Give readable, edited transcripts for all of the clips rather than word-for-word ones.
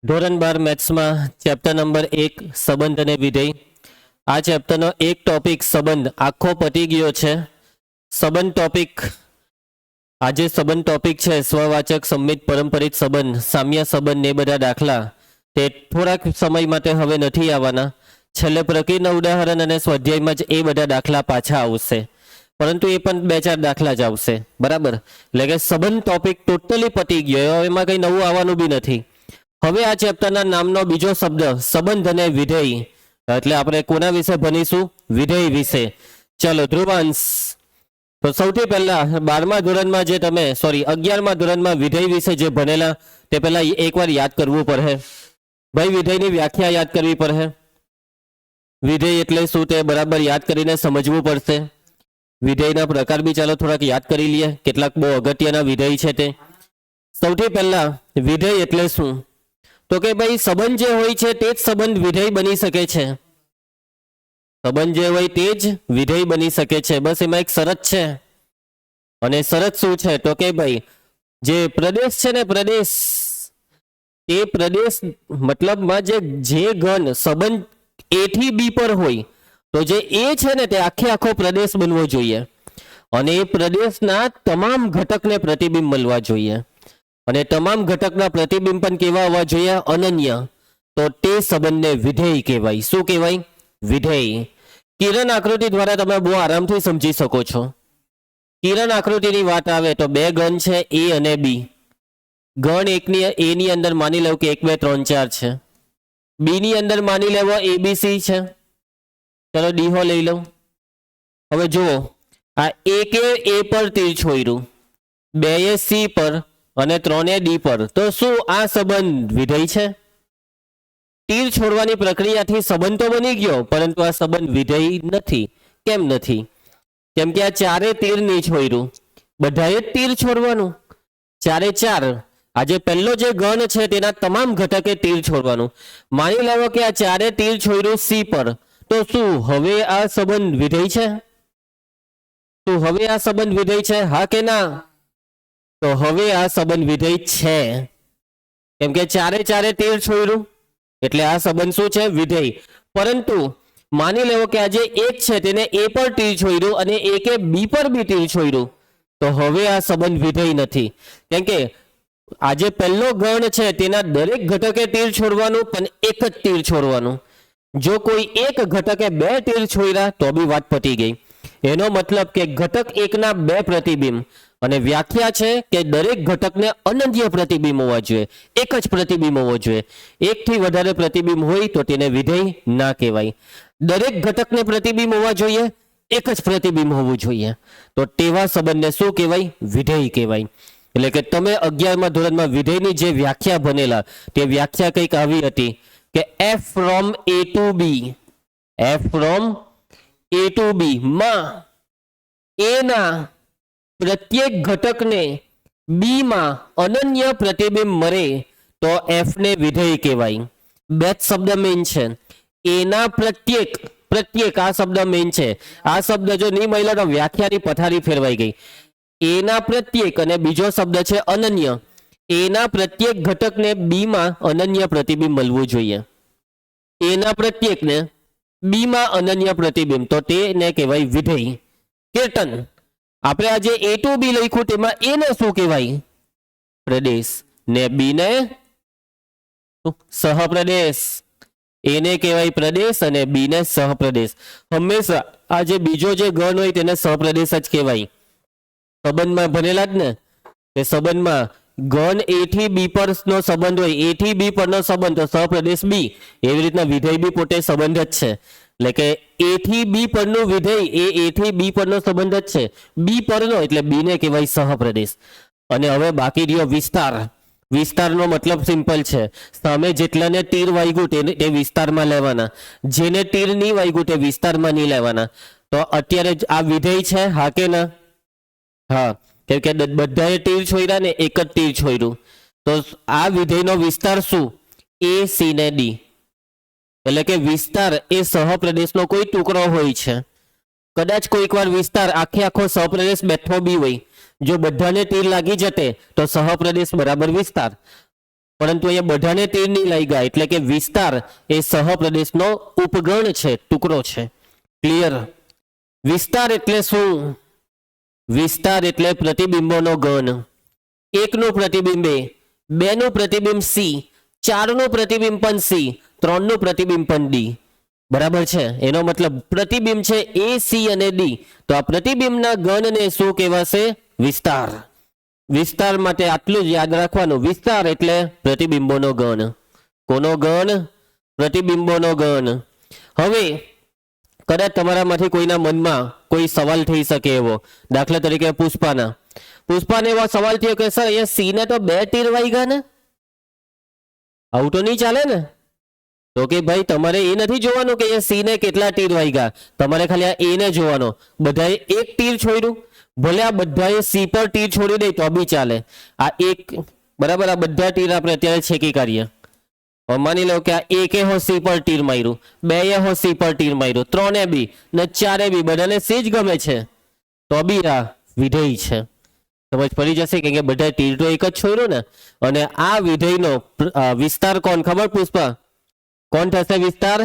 ધોરણ 12 મેથ્સમાં chapter number 1 સંબંધ અને વિધેય. આ ચેપ્ટરનો એક ટોપિક સંબંધ આખો પતી ગયો છે. સંબંધ ટોપિક, આજે સંબંધ ટોપિક છે સ્વવાચક, સંમિત, પરંપરિત સંબંધ, સામ્ય સંબંધ ને બધા દાખલા તે થોડાક સમય માટે હવે નથી આવવાના. છેલ્લે પ્રકૃતિના ઉદાહરણ અને સ્વાધ્યાયમાં જ એ બધા દાખલા પાછા આવશે, પરંતુ એ પણ 2-4 દાખલા જ આવશે. બરાબર, એટલે કે સંબંધ ટોપિક ટોટલી પતી ગયો, એમાં કંઈ નવું આવવાનું બી નથી. હવે આ ચેપ્ટરના નામનો બીજો શબ્દ સંબંધ અને વિધેય, એટલે આપણે કોના વિશે ભણીશું? વિધેય વિશે. ચલો ધ્રુવાંશ, તો સૌથી પહેલા 12મા ધોરણમાં જે તમે 11મા ધોરણમાં વિધેય વિશે જે ભણેલા તે પહેલા એકવાર યાદ કરવું પડે ભાઈ. વિધેયની વ્યાખ્યા યાદ કરવી પડે. વિધેય એટલે શું તે બરાબર યાદ કરીને સમજવું પડશે. વિધેયના પ્રકાર બી ચાલો થોડાક યાદ કરી લઈએ, કેટલાક બહુ અગત્યના વિધેય છે તે. સૌથી પહેલા વિધેય એટલે શું? તો કે ભાઈ સંબંધ જે હોય છે તે જ સંબંધ વિધેય બની શકે છે. સંબંધ જે હોય તે જ વિધેય બની શકે છે. બસ એમાં એક શરત છે, અને શરત શું છે? તો કે ભાઈ જે પ્રદેશ છે ને, પ્રદેશ, એ પ્રદેશ મતલબમાં જે ઘન સંબંધ એ થી બી પર હોય તો જે એ છે ને તે આખો પ્રદેશ બનવો જોઈએ, અને એ પ્રદેશના તમામ ઘટકને પ્રતિબિંબ મળવા જોઈએ, અને તમામ ઘટકના પ્રતિબિંબ પણ કેવા હોવા જોઈએ? અનન્ય. તો તે સંબંધને વિધેય કહેવાય. શું કહેવાય? વિધેય. કિરણ આકૃતિ દ્વારા તમે બહુ આરામથી સમજી શકો છો. કિરણ આકૃતિની વાત આવે તો બે ઘન છે એ અને બી. ઘન એ ની અંદર માની લો કે 1 2 3 4 છે. બી ની અંદર માની લેવો એબીસી છે. ચલો ડીહો લઈ લો. હવે જુઓ, આ એકે એ પર તીર છોડ્યું, 2 એ સી પર અને 3 એ ડી પર. તો શું આ સંબંધ વિધેય છે? તીર છોડવાની પ્રક્રિયાથી સંબંધ તો બની ગયો, પરંતુ આ સંબંધ વિધેય નથી. કેમ નથી? કેમ કે આ ચારે તીર નહીં છોડ્યું, બધાએ તીર છોડવાનું. 4 એ 4. આજે પહેલો જે ગણ છે તેના તમામ ઘટકે તીર છોડવાનું. માની લેવો કે આ ચારે તીર છોડ્યું સી પર. તો શું હવે આ સંબંધ વિધેય છે? તો હવે આ સંબંધ વિધેય છે? હા કે ના? તો હવે આ સંબંધ વિધેય છે, કેમ કે ચારે તીર છોડ્યું, એટલે આ સંબંધ શું છે? વિધેય. પરંતુ માની લેવો કે આજે એક છે તેને એ પર તીર છોડ્યું અને એકે બી પર બી તીર છોડ્યું, તો હવે આ સંબંધ વિધેય નથી. કેમ કે આજે પહેલો ગણ છે તેના દરેક ઘટકે તીર છોડવાનું, પણ એક જ તીર છોડવાનું. જો કોઈ એક ઘટકે 2 તીર છોડ્યા તો બી વાત પતી ગઈ. એનો મતલબ કે ઘટક એકના 2 પ્રતિબિંબ, અને વ્યાખ્યા છે કે દરેક ઘટકને અનન્ય પ્રતિબિંબ હોવા જોઈએ, એક જ પ્રતિબિંબ હોવો જોઈએ. એકથી વધારે પ્રતિબિંબ હોય તો તેને વિધેય ના કહેવાય. દરેક ઘટકને પ્રતિબિંબ હોવા જોઈએ, એક જ પ્રતિબિંબ હોવું જોઈએ. તો તેવા સંબંધને શું કહેવાય? વિધેય કહેવાય. એટલે કે તમે 11મા ધોરણમાં વિધેયની જે વ્યાખ્યા ભણેલા તે વ્યાખ્યા કંઈક આવી હતી કે f from a to b, f from a to b માં એના પ્રત્યેક ઘટકને બી માં અનન્ય પ્રતિબિંબ મળે તો એફ ને વિધેય કહેવાય. બે શબ્દ મેઇન છે. એના પ્રત્યેક આ શબ્દ મેઇન છે. આ શબ્દ જો નહીં મળ્યો તો વ્યાખ્યાની પથારી ફેરવાઈ ગઈ. એના પ્રત્યેક અને બીજો શબ્દ છે અનન્ય. એના પ્રત્યેક ઘટકને બી માં અનન્ય પ્રતિબિંબ મળવું જોઈએ. એના પ્રત્યેકને બી માં અનન્ય પ્રતિબિંબ, તો તેને કહેવાય વિધેય. કીર્તન, આપણે આજે એ ટુ બી લખ્યું તેમાં એને શું કહેવાય? પ્રદેશ. ને બી ને સહપ્રદેશ. એને કહેવાય પ્રદેશ અને બી ને સહપ્રદેશ. હંમેશા આ જે બીજો જે ગણ હોય તેને સહપ્રદેશ જ કહેવાય. સંબંધમાં ભણેલા જ ને, તે સંબંધમાં ઘન એ થી બી પર નો સંબંધ હોય, એ થી બી પરનો સંબંધ તો સહપ્રદેશ બી. એવી રીતના વિધેય બી પોતે સંબંધ જ છે. એટલે કે એ થી બી પરનું વિધેય એ થી બી પરનો સંબંધ જ છે. બી પરનો એટલે બી ને કહેવાય સહપ્રદેશ. અને હવે બાકી રહ્યો વિસ્તાર. વિસ્તારનો મતલબ સિમ્પલ છે, સામે જેટલાને તીર વાગ્યું તે વિસ્તારમાં લેવાના, જેને તીર નહીં વાગ્યું તે વિસ્તારમાં નહીં લેવાના. તો અત્યારે આ વિધેય છે, હા કે ના? હા, કેમ કે બધાએ તીર છોડ્યા ને એક જ તીર છોડ્યું. તો આ વિધેયનો વિસ્તાર શું? એ સી ને ડી. એટલે કે વિસ્તાર એ સહપ્રદેશનો કોઈ ટુકડો હોય છે. કદાચ કોઈક વાર વિસ્તાર આખો સહપ્રદેશ બેઠો બી હોય. જો બધાને તીર લાગી જતે તો સહપ્રદેશ બરાબર વિસ્તાર. પરંતુ અહીંયા બધાને તીર નહીં લાગ્યા, એટલે કે વિસ્તાર એ સહપ્રદેશનો ઉપગણ છે, ટુકડો છે. ક્લિયર? વિસ્તાર એટલે શું? વિસ્તાર એટલે પ્રતિબિંબોનો ગણ. એકનું પ્રતિબિંબ એ, બેનું પ્રતિબિંબ સી, ચારનું પ્રતિબિંબ પણ સી, ત્રણનું પ્રતિબિંબ પણ ડી. બરાબર છે? એનો મતલબ પ્રતિબિંબ છે એ, સી અને ડી. તો આ પ્રતિબિંબના ગણને શું કહેવાશે? વિસ્તાર. વિસ્તાર માટે આટલું જ યાદ રાખવાનું, વિસ્તાર એટલે પ્રતિબિંબોનો ગણ. કોનો ગણ? પ્રતિબિંબોનો ગણ. હવે કદાચ તમારામાંથી કોઈના મનમાં કોઈ સવાલ થઈ શકે એવો, દાખલા તરીકે પુષ્પાને એવો સવાલ થયો કે સર અહીંયા સી ને તો 2 તીર વાગ્યા ને, આવું તો નહીં ચાલે ને? તો કે ભાઈ તમારે એ નથી જોવાનું કે અહીંયા સી ને કેટલા તીર વાગ્યા, તમારે ખાલી આ એ ને જોવાનો. બધાએ એક તીર છોડ્યું, ભલે આ બધાએ સી પર તીર છોડી દે તો બી ચાલે. આ એક બરાબર, આ બધા તીર આપણે અત્યારે છેકી કાઢીએ. માની લો કે આ એકે હો સી પર તીર માર્યું, 2 હો સી પર તીર માર્યું, 3 બી ને 4 બી, બધાને સી જ ગમે છે, તો બી આ વિધેય છે. સમજ પડી જશે કે બધા તીર તો એક જ છોડ્યું ને. અને આ વિધેયનો વિસ્તાર કોણ ખબર પુષ્પા? કોણ થશે વિસ્તાર?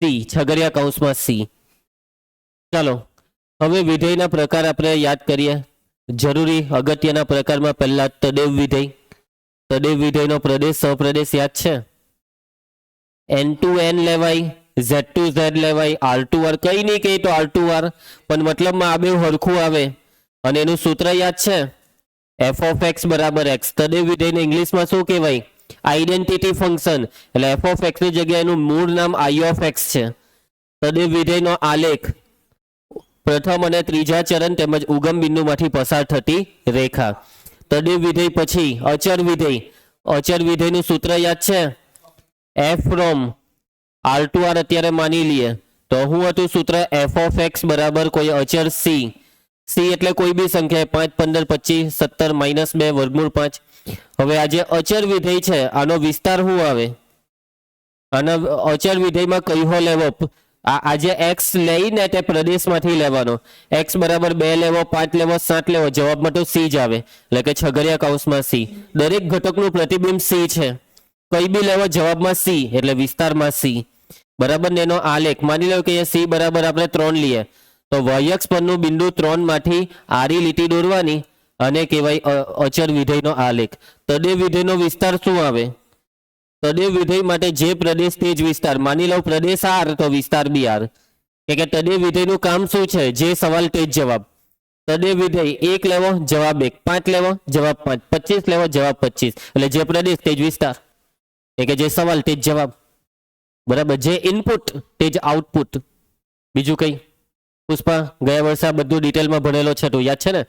સી, છગડિયા કૌંસમાં સી. ચાલો હવે વિધેયના પ્રકાર આપણે યાદ કરીએ. જરૂરી અગત્યના પ્રકારમાં પહેલા તદેવ વિધેય. તદેવ વિધેયનો પ્રદેશ સહપ્રદેશ યાદ છે? n2 n લેવાય, z2 z લેવાય, r2 r કઈ નહીં કહે તો r2 r, પણ મતલબમાં આ બે હરખું આવે. અને એનું સૂત્ર યાદ છે? f of x બરાબર x. તદેવ વિધેયને ઇંગ્લિશમાં શું કહેવાય? Identity function. એટલે f of x ની જગ્યાએ એનું મૂળ નામ i of x છે. તદેવ વિધેયનો આલેખ પ્રથમ અને ત્રીજા ચરણ તેમજ ઉગમ બિંદુમાંથી પસાર થતી રેખા. તદેવ વિધેય પછી અચર વિધેય. અચર વિધેયનું સૂત્ર યાદ છે? f from r2 r અત્યારે માની લઈએ તો શું હતું સૂત્ર? f of x બરાબર કોઈ અચર c. c એટલે કોઈ બી સંખ્યા 5 15 25 17 -2 વર્ગમૂળ 5. હવે આ જે અચર વિધેય છે આનો વિસ્તાર શું આવે? આના અચર વિધેયમાં કયો લેવો? આ જે x લઈને તે પ્રદેશમાંથી લેવાનો. x બરાબર 2 લેવો, 5 લેવો, 7 લેવો, જવાબમાં તો c જ આવે, એટલે કે છગડિયા કૌંસમાં c. દરેક ઘટકનું પ્રતિબિંબ c છે, કઈ બી લેવો જવાબમાં c, એટલે વિસ્તારમાં c. બરાબર ને? એનો આલેખ માની લો કે c બરાબર આપણે 3 લઈએ તો y-અક્ષ પરનું બિંદુ 3 માંથી આડી લીટી દોરવાની અને કહેવાય અચર વિધેયનો આલેખ. તદેવ વિધેયનો વિસ્તાર શું આવે? તદેવ વિધેય માટે જે પ્રદેશ તે જ વિસ્તાર. માની લો પ્રદેશ r તો વિસ્તાર બી r. કે તદેવ વિધેયનું કામ શું છે? જે સવાલ તે જ જવાબ. તદેવ વિધેય 1 લેવો જવાબ 1, 5 લેવો જવાબ 5, 25 લેવો જવાબ 25, એટલે જે પ્રદેશ તે જ વિસ્તાર. કે જે સવાલ તે જ જવાબ. બરાબર? જે ઇનપુટ તે જ આઉટપુટ. બીજું કઈ? પુષ્પા ગયા વર્ષે બધું ડિટેલમાં ભણેલો છે, તો યાદ છે ને?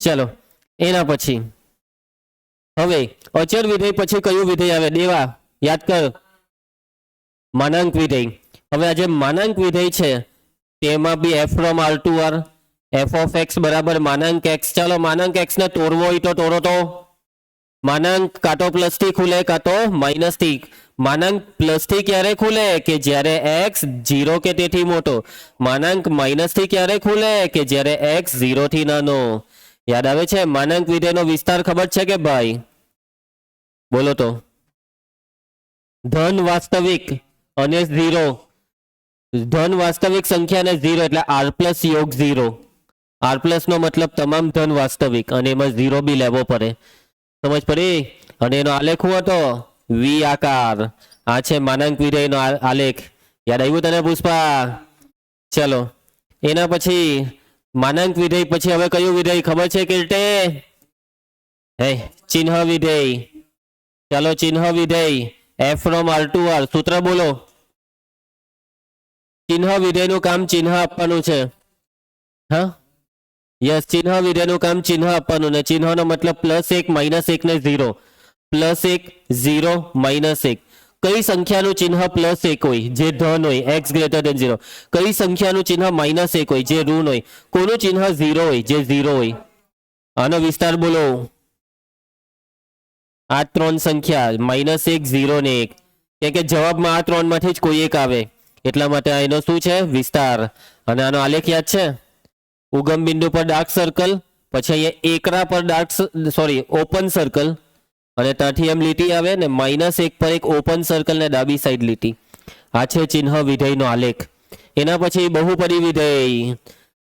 ચલો એના પછી હવે અચર વિધેય પછી કયું વિધેય આવે? દેવા યાદ કર, માનાંક વિધેય. હવે આ જે માનાંક વિધેય છે તેમાં બી f from r2 r, f of x બરાબર માનાંક x. ચાલો માનાંક x ને તોડવો હોય તો તોડો. તો માનાંક કાં તો પ્લસ થી ખુલે કાં તો માઇનસ થી. માનાંક પ્લસ થી ક્યારે ખુલે? કે જ્યારે x 0 કે તેથી મોટો. માનાંક માઇનસ થી ક્યારે ખુલે? કે જ્યારે x 0 થી નાનો. યાદ આવે છે? માનાંક વિધેયનો વિસ્તાર ખબર છે કે ભાઈ? બોલો તો. ધન વાસ્તવિક અને 0. ધન વાસ્તવિક સંખ્યા અને 0 એટલે r પ્લસ યોગ 0. r પ્લસ નો મતલબ તમામ ધન વાસ્તવિક, અને એમાં 0 બી લેવો પડે. સમજ પડી? અને એનો આલેખ શું હતો? વી આકાર. આ છે માનાંક વિધેયનો આલેખ. યાદ આવ્યું તને પુષ્પા? ચલો એના પછી માનાંક વિધેય પછી હવે કયું વિધેય ખબર છે કિર્ટે? હે, ચિહ્ન વિધેય. ચાલો ચિહ્ન વિધેય f from r2 r. સૂત્ર બોલો. ચિહ્ન વિધેયનું કામ ચિહ્ન આપવાનું છે. હા યસ, ચિહ્ન વિધેયનું કામ ચિહ્ન આપવાનું, ને ચિહ્નનો મતલબ +1 -1 ને 0. +1 0 -1. કઈ સંખ્યાનું ચિહ્ન +1 હોય? જે ધન હોય, x greater than 0. કઈ સંખ્યાનું ચિહ્ન -1 હોય? જે ઋણ હોય. કોનું ચિહ્ન 0 હોય? જે 0 હોય. આનો વિસ્તાર બોલો. આ 3 સંખ્યા -1 0 ને 1, કેમ કે જવાબમાં આ 3 માંથી જ કોઈ એક આવે, એટલા માટે આ એનો શું છે? વિસ્તાર. અને આનો આલેખ યાદ છે? ઉગમ બિંદુ પર ડાર્ક સર્કલ, પછી અહીંયા એકરા પર ઓપન સર્કલ, અને ત્યાંથી એમ લીટી આવે ને -1 પર એક ઓપન સર્કલ ને ડાબી સાઈડ લીટી. આ છે ચિહ્ન વિધેયનો આલેખ. એના પછી બહુપદી વિધેય.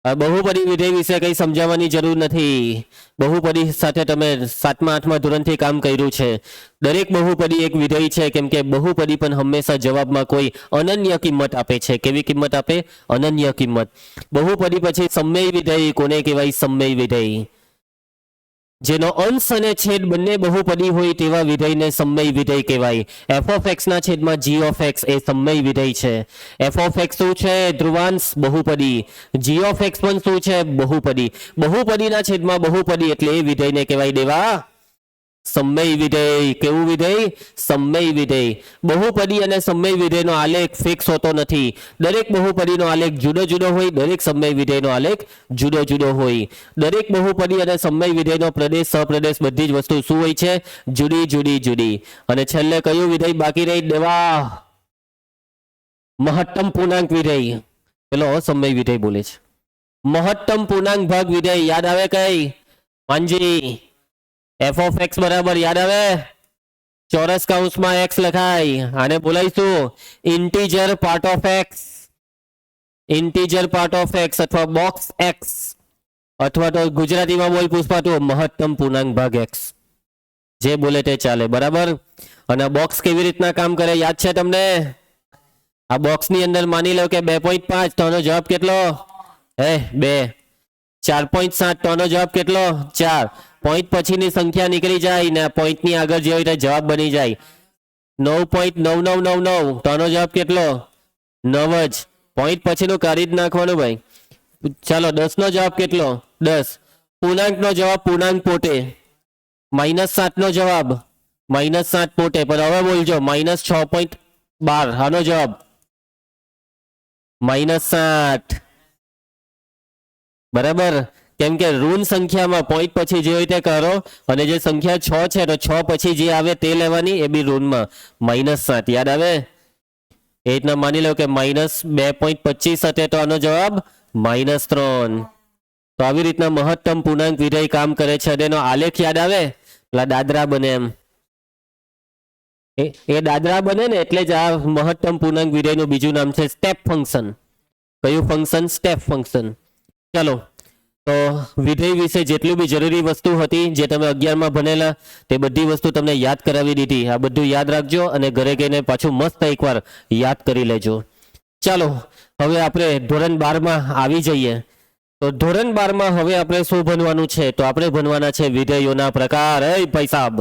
આ બહુપદી વિધેય વિશે કંઈ સમજાવવાની જરૂર નથી. બહુપદી સાથે તમે 7મા 8મા ધોરણથી કામ કર્યું છે. દરેક બહુપદી એક વિધેય છે, કેમ કે બહુપદી પણ હંમેશા જવાબમાં કોઈ અનન્ય કિંમત આપે છે. કેવી કિંમત આપે? અનન્ય કિંમત. બહુપદી પછી સમમેય વિધેય. કોને કહેવાય? સમમેય વિધેય. જેનો અંશ અને છેદ બંને બહુપદી હોય તેવા વિધેયને સમમેય વિધેય કહેવાય. એફ ઓફ એક્સ ના છેદમાં જી ઓફ એક્સ એ સમમેય વિધેય છે. એફ ઓફ એક્સ શું છે? ધ્રુવાંશ બહુપદી. જી ઓફ એક્સ પણ શું છે? બહુપદી. બહુપદીના છેદમાં બહુપદી એટલે એ વિધેયને કહેવાય દેવા સમમેય વિધેય. કેવું વિધેય? સમમેય વિધેય. બહુપદી અને સમમેય વિધેયનો આલેખ ફિક્સ હોતો નથી. દરેક બહુપદીનો આલેખ જુદો જુદો હોય, દરેક સમમેય વિધેયનો આલેખ જુદો જુદો હોય. દરેક બહુપદી અને સમમેય વિધેયનો પ્રદેશ સહપ્રદેશ બધી જ વસ્તુ શું હોય છે? જુદી જુદી જુદી. અને છેલ્લે કયું વિધેય બાકી રહી દેવા? મહત્તમ પૂર્ણાંક વિધેય. પેલો અસમમેય વિધેય બોલે છે. મહત્તમ પૂર્ણાંક ભાગ વિધેય યાદ આવે કઈ? માનજી એફ ઓફ એક્સ બરાબર યાદ આવે? ચોરસ કૌંસમાં એક્સ લખાય. આને બોલાઈશું integer part of x. Integer part of x અથવા બોક્સ એક્સ, અથવા તો ગુજરાતીમાં બોલ પુષ્પા તો મહત્તમ પૂર્ણાંક ભાગ એક્સ. જે બોલે તે ચાલે. બરાબર. અને બોક્સ કેવી રીતના કામ કરે યાદ છે તમને? આ બોક્સની અંદર માની લો કે 2.5 તો આનો જવાબ કેટલો? 2. 4.7 તો આનો જવાબ કેટલો? 4. પોઈન્ટ પછીની સંખ્યા નીકળી જાય ને પોઈન્ટની આગળ જે હોય તે જવાબ બની જાય. 9.9999 તો આનો જવાબ કેટલો? 9 જ. પોઈન્ટ પછીનું કાઢી જ નાખવાનું ભાઈ. ચાલો 10 નો જવાબ કેટલો? 10. પૂર્ણાંકનો જવાબ પૂર્ણાંક પોતે. -7 નો જવાબ -7 પોતે. પણ હવે બોલજો -6.12 આનો જવાબ -7. બરાબર. કેમ કે ઋણ સંખ્યામાં પોઈન્ટ પછી જે હોય તે કરો, અને જે સંખ્યા 6 છે તો 6 પછી જે આવે તે લેવાની, એ બી ઋણમાં. -7 યાદ આવે? એ રીતના માની લો કે -2.25 હતો તો આનો જવાબ -3. તો આવી રીતના મહત્તમ પૂર્ણાંક વિધેય કામ કરે છે. અને એનો આલેખ યાદ આવે? એટલે દાદરા બને એમ. એ દાદરા બને ને એટલે જ આ મહત્તમ પૂર્ણાંક વિધેયનું બીજું નામ છે સ્ટેપ ફંક્શન. કયું ફંક્શન? Step function. ચાલો, તો વિધેય વિશે જેટલી બી જરૂરી વસ્તુ હતી જે તમે 11માં ભણેલા તે બધી વસ્તુ તમને યાદ કરાવી દીધી. આ બધું યાદ રાખજો અને ઘરે ગઈને પાછું મસ્ત એકવાર યાદ કરી લેજો. ચાલો, હવે આપણે ધોરણ 12માં આવી જઈએ. તો ધોરણ 12માં હવે આપણે શું ભણવાનું છે? તો આપણે ભણવાના છે વિધેયોના પ્રકાર. ભાઈ સાહેબ,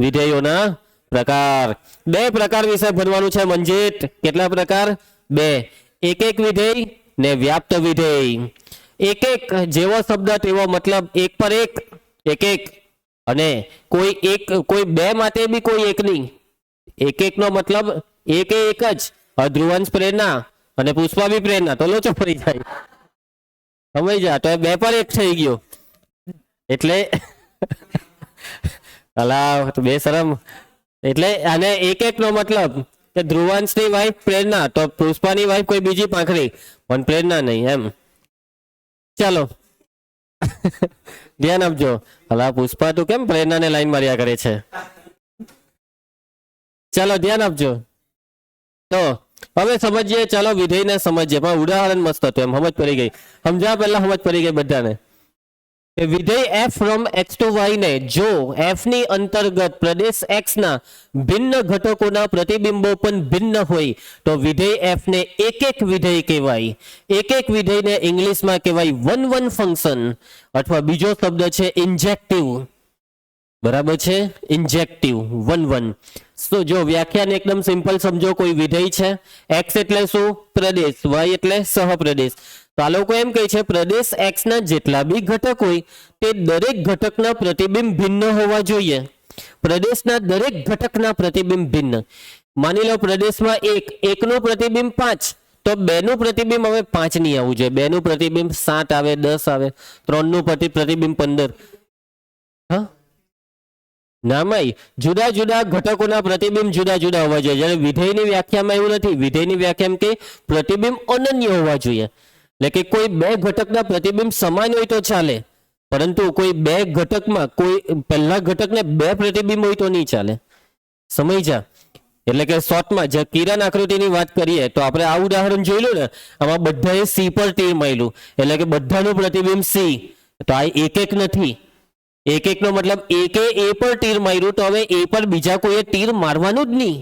વિધેયોના પ્રકાર. 2 પ્રકાર વિશે ભણવાનું છે મંજીત. કેટલા પ્રકાર? 2. એક વિધેય ને વ્યાપ્ત વિધેય. એક જેવો શબ્દ તેવો મતલબ, એક પર એક. અને કોઈ 2 માટે બી કોઈ એક નહીં. એક નો મતલબ એક જ. ધ્રુવાંશ પ્રેરણા અને પુષ્પા બી પ્રેરણા, તો લોચો ફરી જાય. સમજ જા. તો 2 પર 1 થઈ ગયો એટલે અલા બે શરમ. એટલે આને એક નો મતલબ કે ધ્રુવાંશની વાઈફ પ્રેરણા, તો પુષ્પાની વાઈફ કોઈ બીજી પાંખરી, પણ પ્રેરણા નહીં એમ. ચાલો ધ્યાન આપજો. હલા પુષ્પા તું કેમ પ્રેરણાને લાઈન માર્યા કરે છે? ચાલો ધ્યાન આપજો. તો હવે સમજીએ. ચાલો વિધેયને સમજીએ. પણ ઉદાહરણ મસ્ત હતું, એમ સમજ પડી ગઈ. સમજ્યા પહેલા સમજ પડી ગઈ બધાને. વિધેય f from x to y ને જો f ની અંતર્ગત પ્રદેશ x ના ભિન્ન ઘટકોના પ્રતિબિંબો પણ ભિન્ન હોય તો વિધેય f ને એક વિધેય કહેવાય. એક વિધેયને ઇંગ્લિશમાં કહેવાય વન ફંક્શન, અથવા બીજો શબ્દ છે ઇન્જેક્ટિવ. બરાબર છે? ઇન્જેક્ટિવ. વન. તો જો વ્યાખ્યાન એકદમ સિમ્પલ સમજો. કોઈ વિધેય છે, x એટલે શું? પ્રદેશ. y એટલે સહપ્રદેશ. તો આ લોકો એમ કહે છે પ્રદેશ x ના જેટલા બી ઘટક હોય તે દરેક ઘટકના પ્રતિબિંબ ભિન્ન હોવા જોઈએ. પ્રદેશના દરેક ઘટકના પ્રતિબિંબ ભિન્ન. માની લો પ્રદેશમાં 1 નું પ્રતિબિંબ 5, તો 2 નું પ્રતિબિંબ હવે 5 નહીં આવવું જોઈએ. 2 નું પ્રતિબિંબ 7 આવે, 10 આવે. 3 નું પ્રતિબિંબ 15. હા ના માઈ, જુદા જુદા ઘટકોના પ્રતિબિંબ જુદા જુદા હોવા જોઈએ. જ્યારે વિધેયની વ્યાખ્યામાં એવું નથી. વિધેયની વ્યાખ્યામાં કે પ્રતિબિંબ અનન્ય હોવા જોઈએ. એટલે કે કોઈ 2 ઘટકના પ્રતિબિંબ સમાન હોય તો ચાલે, પરંતુ કોઈ બે ઘટકમાં કોઈ પહેલા ઘટકને બે પ્રતિબિંબ હોય તો નહીં ચાલે. સમજ્યા? એટલે કે શોર્ટમાં જે કિરણ આકૃતિની વાત કરીએ તો આપણે આ ઉદાહરણ જોઈ લો ને, આમાં બધાએ સી પર તીર માર્યું એટલે કે બધાનું પ્રતિબિંબ સી. તો આ એક એક નથી. એક એક નો મતલબ એકે એ પર તીર માર્યું તો હવે એ પર બીજા કોઈએ તીર મારવાનું જ નહીં.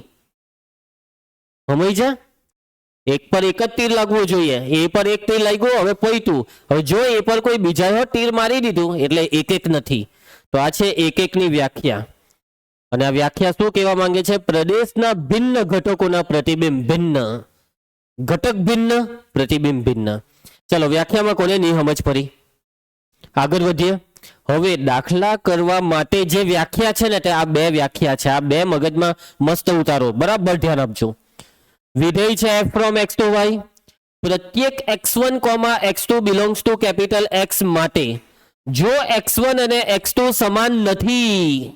સમજ્યા? એક પર એક જ તીર લાગવું જોઈએ. એ પર એક તીર લાગ્યું, હવે પોઈતું. હવે જો એ પર કોઈ બીજા તીર મારી દીધું એટલે એક એક નથી. તો આ છે એક એકની વ્યાખ્યા. અને આ વ્યાખ્યા શું કહેવા માંગે છે? પ્રદેશના ભિન્ન ઘટકોના પ્રતિબિંબ ભિન્ન. ઘટક ભિન્ન, પ્રતિબિંબ ભિન્ન. ચલો વ્યાખ્યામાં કોને નહીં સમજ પડી? આગળ વધીએ. હવે દાખલા કરવા માટે જે વ્યાખ્યા છે ને તે આ બે વ્યાખ્યા છે. આ બે મગજમાં મસ્ત ઉતારો, બરાબર ધ્યાન આપજો. વિધેય છે f from x to y. પ્રત્યેક x1, x2 belongs to capital X માટે જો x1 અને x2 સમાન નથી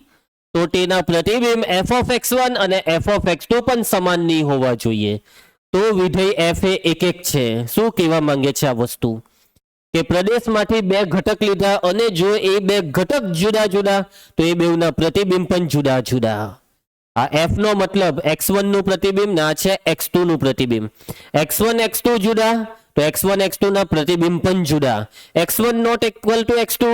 તો તેના પ્રતિબિંબ f of x1 અને f of x2 પણ સમાન નહીં હોવા જોઈએ. તો વિધેય f એ એક એક છે. શું કહેવા માંગે છે આ વસ્તુ? કે પ્રદેશમાંથી બે ઘટક લીધા અને જો એ બે ઘટક જુદા જુદા તો એ બેઉના પ્રતિબિંબ પણ જુદા જુદા. આ f નો મતલબ x1 નું પ્રતિબિંબ ના છે x2 નું પ્રતિબિંબ. x1 x2 જુદા તો x1 x2 ના પ્રતિબિંબ પણ જુદા. x1 not equal to x2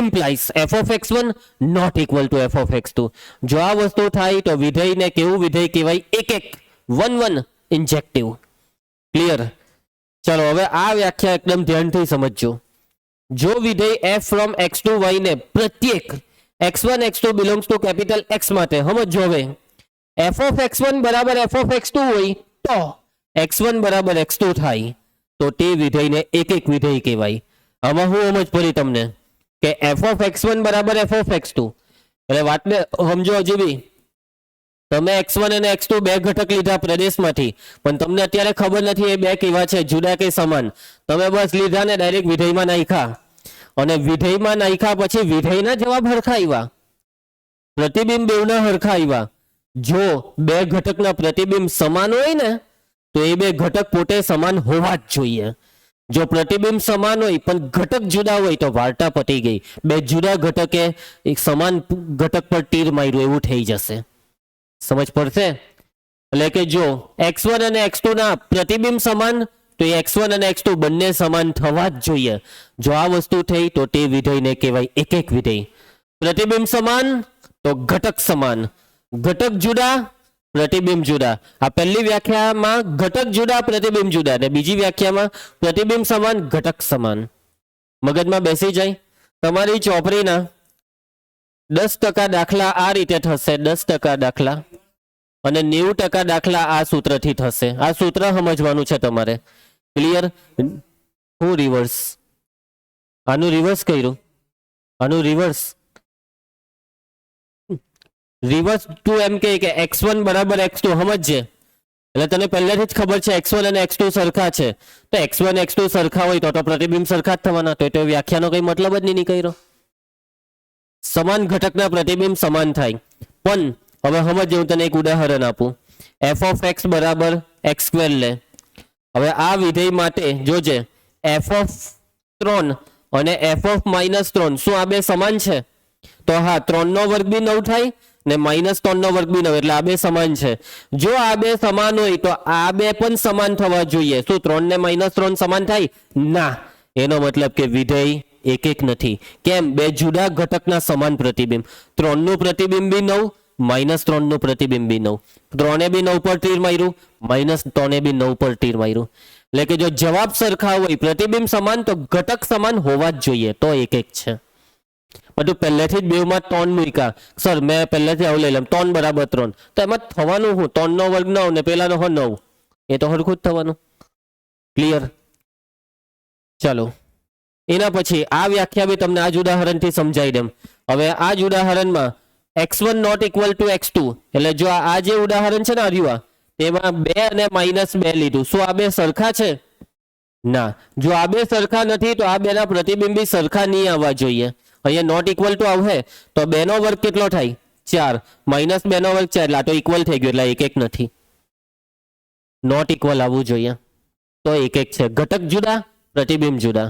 implies f of x1 not equal to f of x2. જો આ વસ્તુ થાય તો વિધેયને કેવું વિધેય કહેવાય? એક એક, વન વન ઇન્જેક્ટિવ. ક્લિયર? ચલો હવે આ વ્યાખ્યા એકદમ ધ્યાનથી સમજજો. જો વિધેય f from x to y ને પ્રત્યેક x1 x2 belongs to capital X માટે સમજો. હવે f of x1 બરાબર f of x2 હોય તો x1 બરાબર x2 થાય તો તે વિધેયને એક એક વિધેય કહેવાય. આમાં હું સમજ પડી તમને કે f of x1 બરાબર f of x2 એટલે વાતને સમજો. હજી બી તમે x1 અને x2 બે ઘટક લીધા પ્રદેશમાંથી પણ તમને અત્યારે ખબર નથી એ બે કેવા છે, જુદા કે સમાન. તમે બસ લીધા ને ડાયરેક્ટ વિધેયમાં નાખ્યા અને વિધેયમાં નાખ્યા પછી વિધેયના જવાબ હરખા આવ્યા, પ્રતિબિંબ બેવના હરખા આવ્યા. જો બે ઘટકના પ્રતિબિંબ સમાન હોય ને તો એ બે ઘટક પોતે સમાન હોવા જ જોઈએ. જો પ્રતિબિંબ સમાન હોય પણ ઘટક જુદા હોય તો વાર્તા પતી ગઈ. બે જુદા ઘટકે એક સમાન ઘટક પર તીર માર્યું એવું થઈ જશે. સમજ પડશે? એટલે કે જો x1 અને x2 ના પ્રતિબિંબ સમાન તો x1 અને x2 બંને સમાન થવા જ જોઈએ. જો આ વસ્તુ થઈ તો તે વિધેયને કહેવાય એક એક વિધેય. પ્રતિબિંબ સમાન તો ઘટક સમાન, ઘટક જુદા પ્રતિબિંબ જુદા. આ પહેલી વ્યાખ્યામાં ઘટક જુદા પ્રતિબિંબ જુદા અને બીજી વ્યાખ્યામાં પ્રતિબિંબ સમાન ઘટક સમાન. મગજમાં બેસી જાય. તમારી ચોપડીના 10% દાખલા આ રીતે થશે, 10% દાખલા અને 90% દાખલા આ સૂત્રથી થશે. આ સૂત્ર સમજવાનું છે તમારે. ક્લિયર? હું રિવર્સ, આનું રિવર્સ કર્યું, આનું રિવર્સ તું એમ કે x1 બરાબર x2 સમજજે. એટલે તને પહેલેથી જ ખબર છે x1 અને x2 સરખા છે તો x1 x2 સરખા હોય તો પ્રતિબિંબ સરખા જ થવાના. તો વ્યાખ્યાનો કઈ મતલબ જ નહીં કર્યો. સમાન ઘટકના પ્રતિબિંબ સમાન થાય. પણ હવે સમજ, હું તને એક ઉદાહરણ આપું. f of x બરાબર x2 લે. હવે આ વિધેય માટે જોજે f of 3 અને f of -3 શું આ બે સમાન છે? તો હા, 3 નો વર્ગ બી 9 થાય ને -3 નો વર્ગ બી 9 એટલે આ બે સમાન છે. જો આ બે સમાન હોય તો આ બે પણ સમાન થવા જોઈએ. શું 3 ને -3 સમાન થાય? ના. એનો મતલબ કે વિધેય એક એક નથી. કેમ? બે જુદા ઘટકના સમાન પ્રતિબિંબ. 3 નું પ્રતિબિંબ બી 9, -3 નું પ્રતિબિંબ બી 9. 3 બી 9 પર તીર માર્યું, -3 બી 9 પર તીર માર્યું. એટલે કે જો જવાબ સરખા હોય, પ્રતિબિંબ સમાન તો ઘટક સમાન હોવા જ જોઈએ. તો એક એક છે. બધું પહેલેથી જ બેવમાં 3 મૂક્યા. સર મેં પહેલેથી આવું લઈ લઉં 3 બરાબર 3 તો એમાં થવાનું હું 3 નો વર્ગ 9 ને પેલાનો 9, એ તો હરખું જ થવાનું. ક્લિયર? ચાલો એના પછી આ વ્યાખ્યા બી તમને આ જ ઉદાહરણથી સમજાવી દેમ. હવે આ જ ઉદાહરણમાં x1 not equal two x2 એટલે જો આ જે ઉદાહરણ છે ને આર્યુઆ તેમાં 2 અને -2 લીધું. શું આ બે સરખા છે? ના. જો આ બે સરખા નથી તો આ બેના પ્રતિબિંબ બી સરખા નહીં આવવા જોઈએ. અહીંયા નોટ ઇક્વલ ટુ આવશે તો 2 નો વર્ગ કેટલો થાય? 4, -2 નો વર્ગ 4 એટલે આ તો ઇક્વલ થઈ ગયું એટલે એક એક નથી. નોટ ઇક્વલ આવવું જોઈએ. તો એક એક છે. ઘટક જુદા પ્રતિબિંબ જુદા.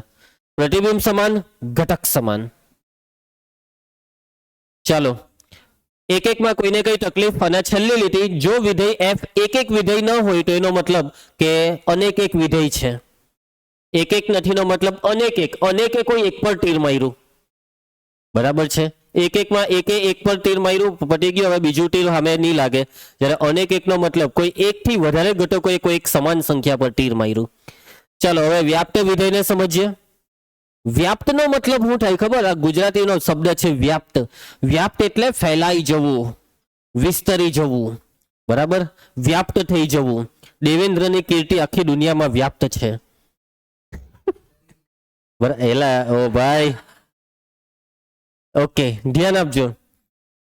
પ્રતિબિંબ સમાન ઘટક સમાન. ચાલો એક એકમાં કોઈને કઈ તકલીફ અને છેલ્લી લીટી જો વિધેય એફ એક એક વિધેય ન હોય તો એનો મતલબ કે અનેક એક વિધેય છે એક એક નથીનો મતલબ અનેકે કોઈ એક પર તીર માર્યું બરાબર છે એક એકમાં એક પર તીર માર્યું પટી ગયું હવે બીજું તીર સામે નહીં લાગે જ્યારે અનેક એકનો મતલબ કોઈ એકથી વધારે ઘટકોએ કોઈ એક સમાન સંખ્યા પર તીર માર્યું ચાલો હવે વ્યાપ્ત વિધેયને સમજીએ વ્યાપ્તનો મતલબ શું થાય ખબર આ ગુજરાતીનો શબ્દ છે વ્યાપ્ત વ્યાપ્ત એટલે ફેલાઈ જવું વિસ્તરી જવું બરાબર વ્યાપ્ત થઈ જવું દેવેન્દ્રની કીર્તિ આખી દુનિયામાં વ્યાપ્ત છે એલા ઓ ભાઈ ઓકે ધ્યાન આપજો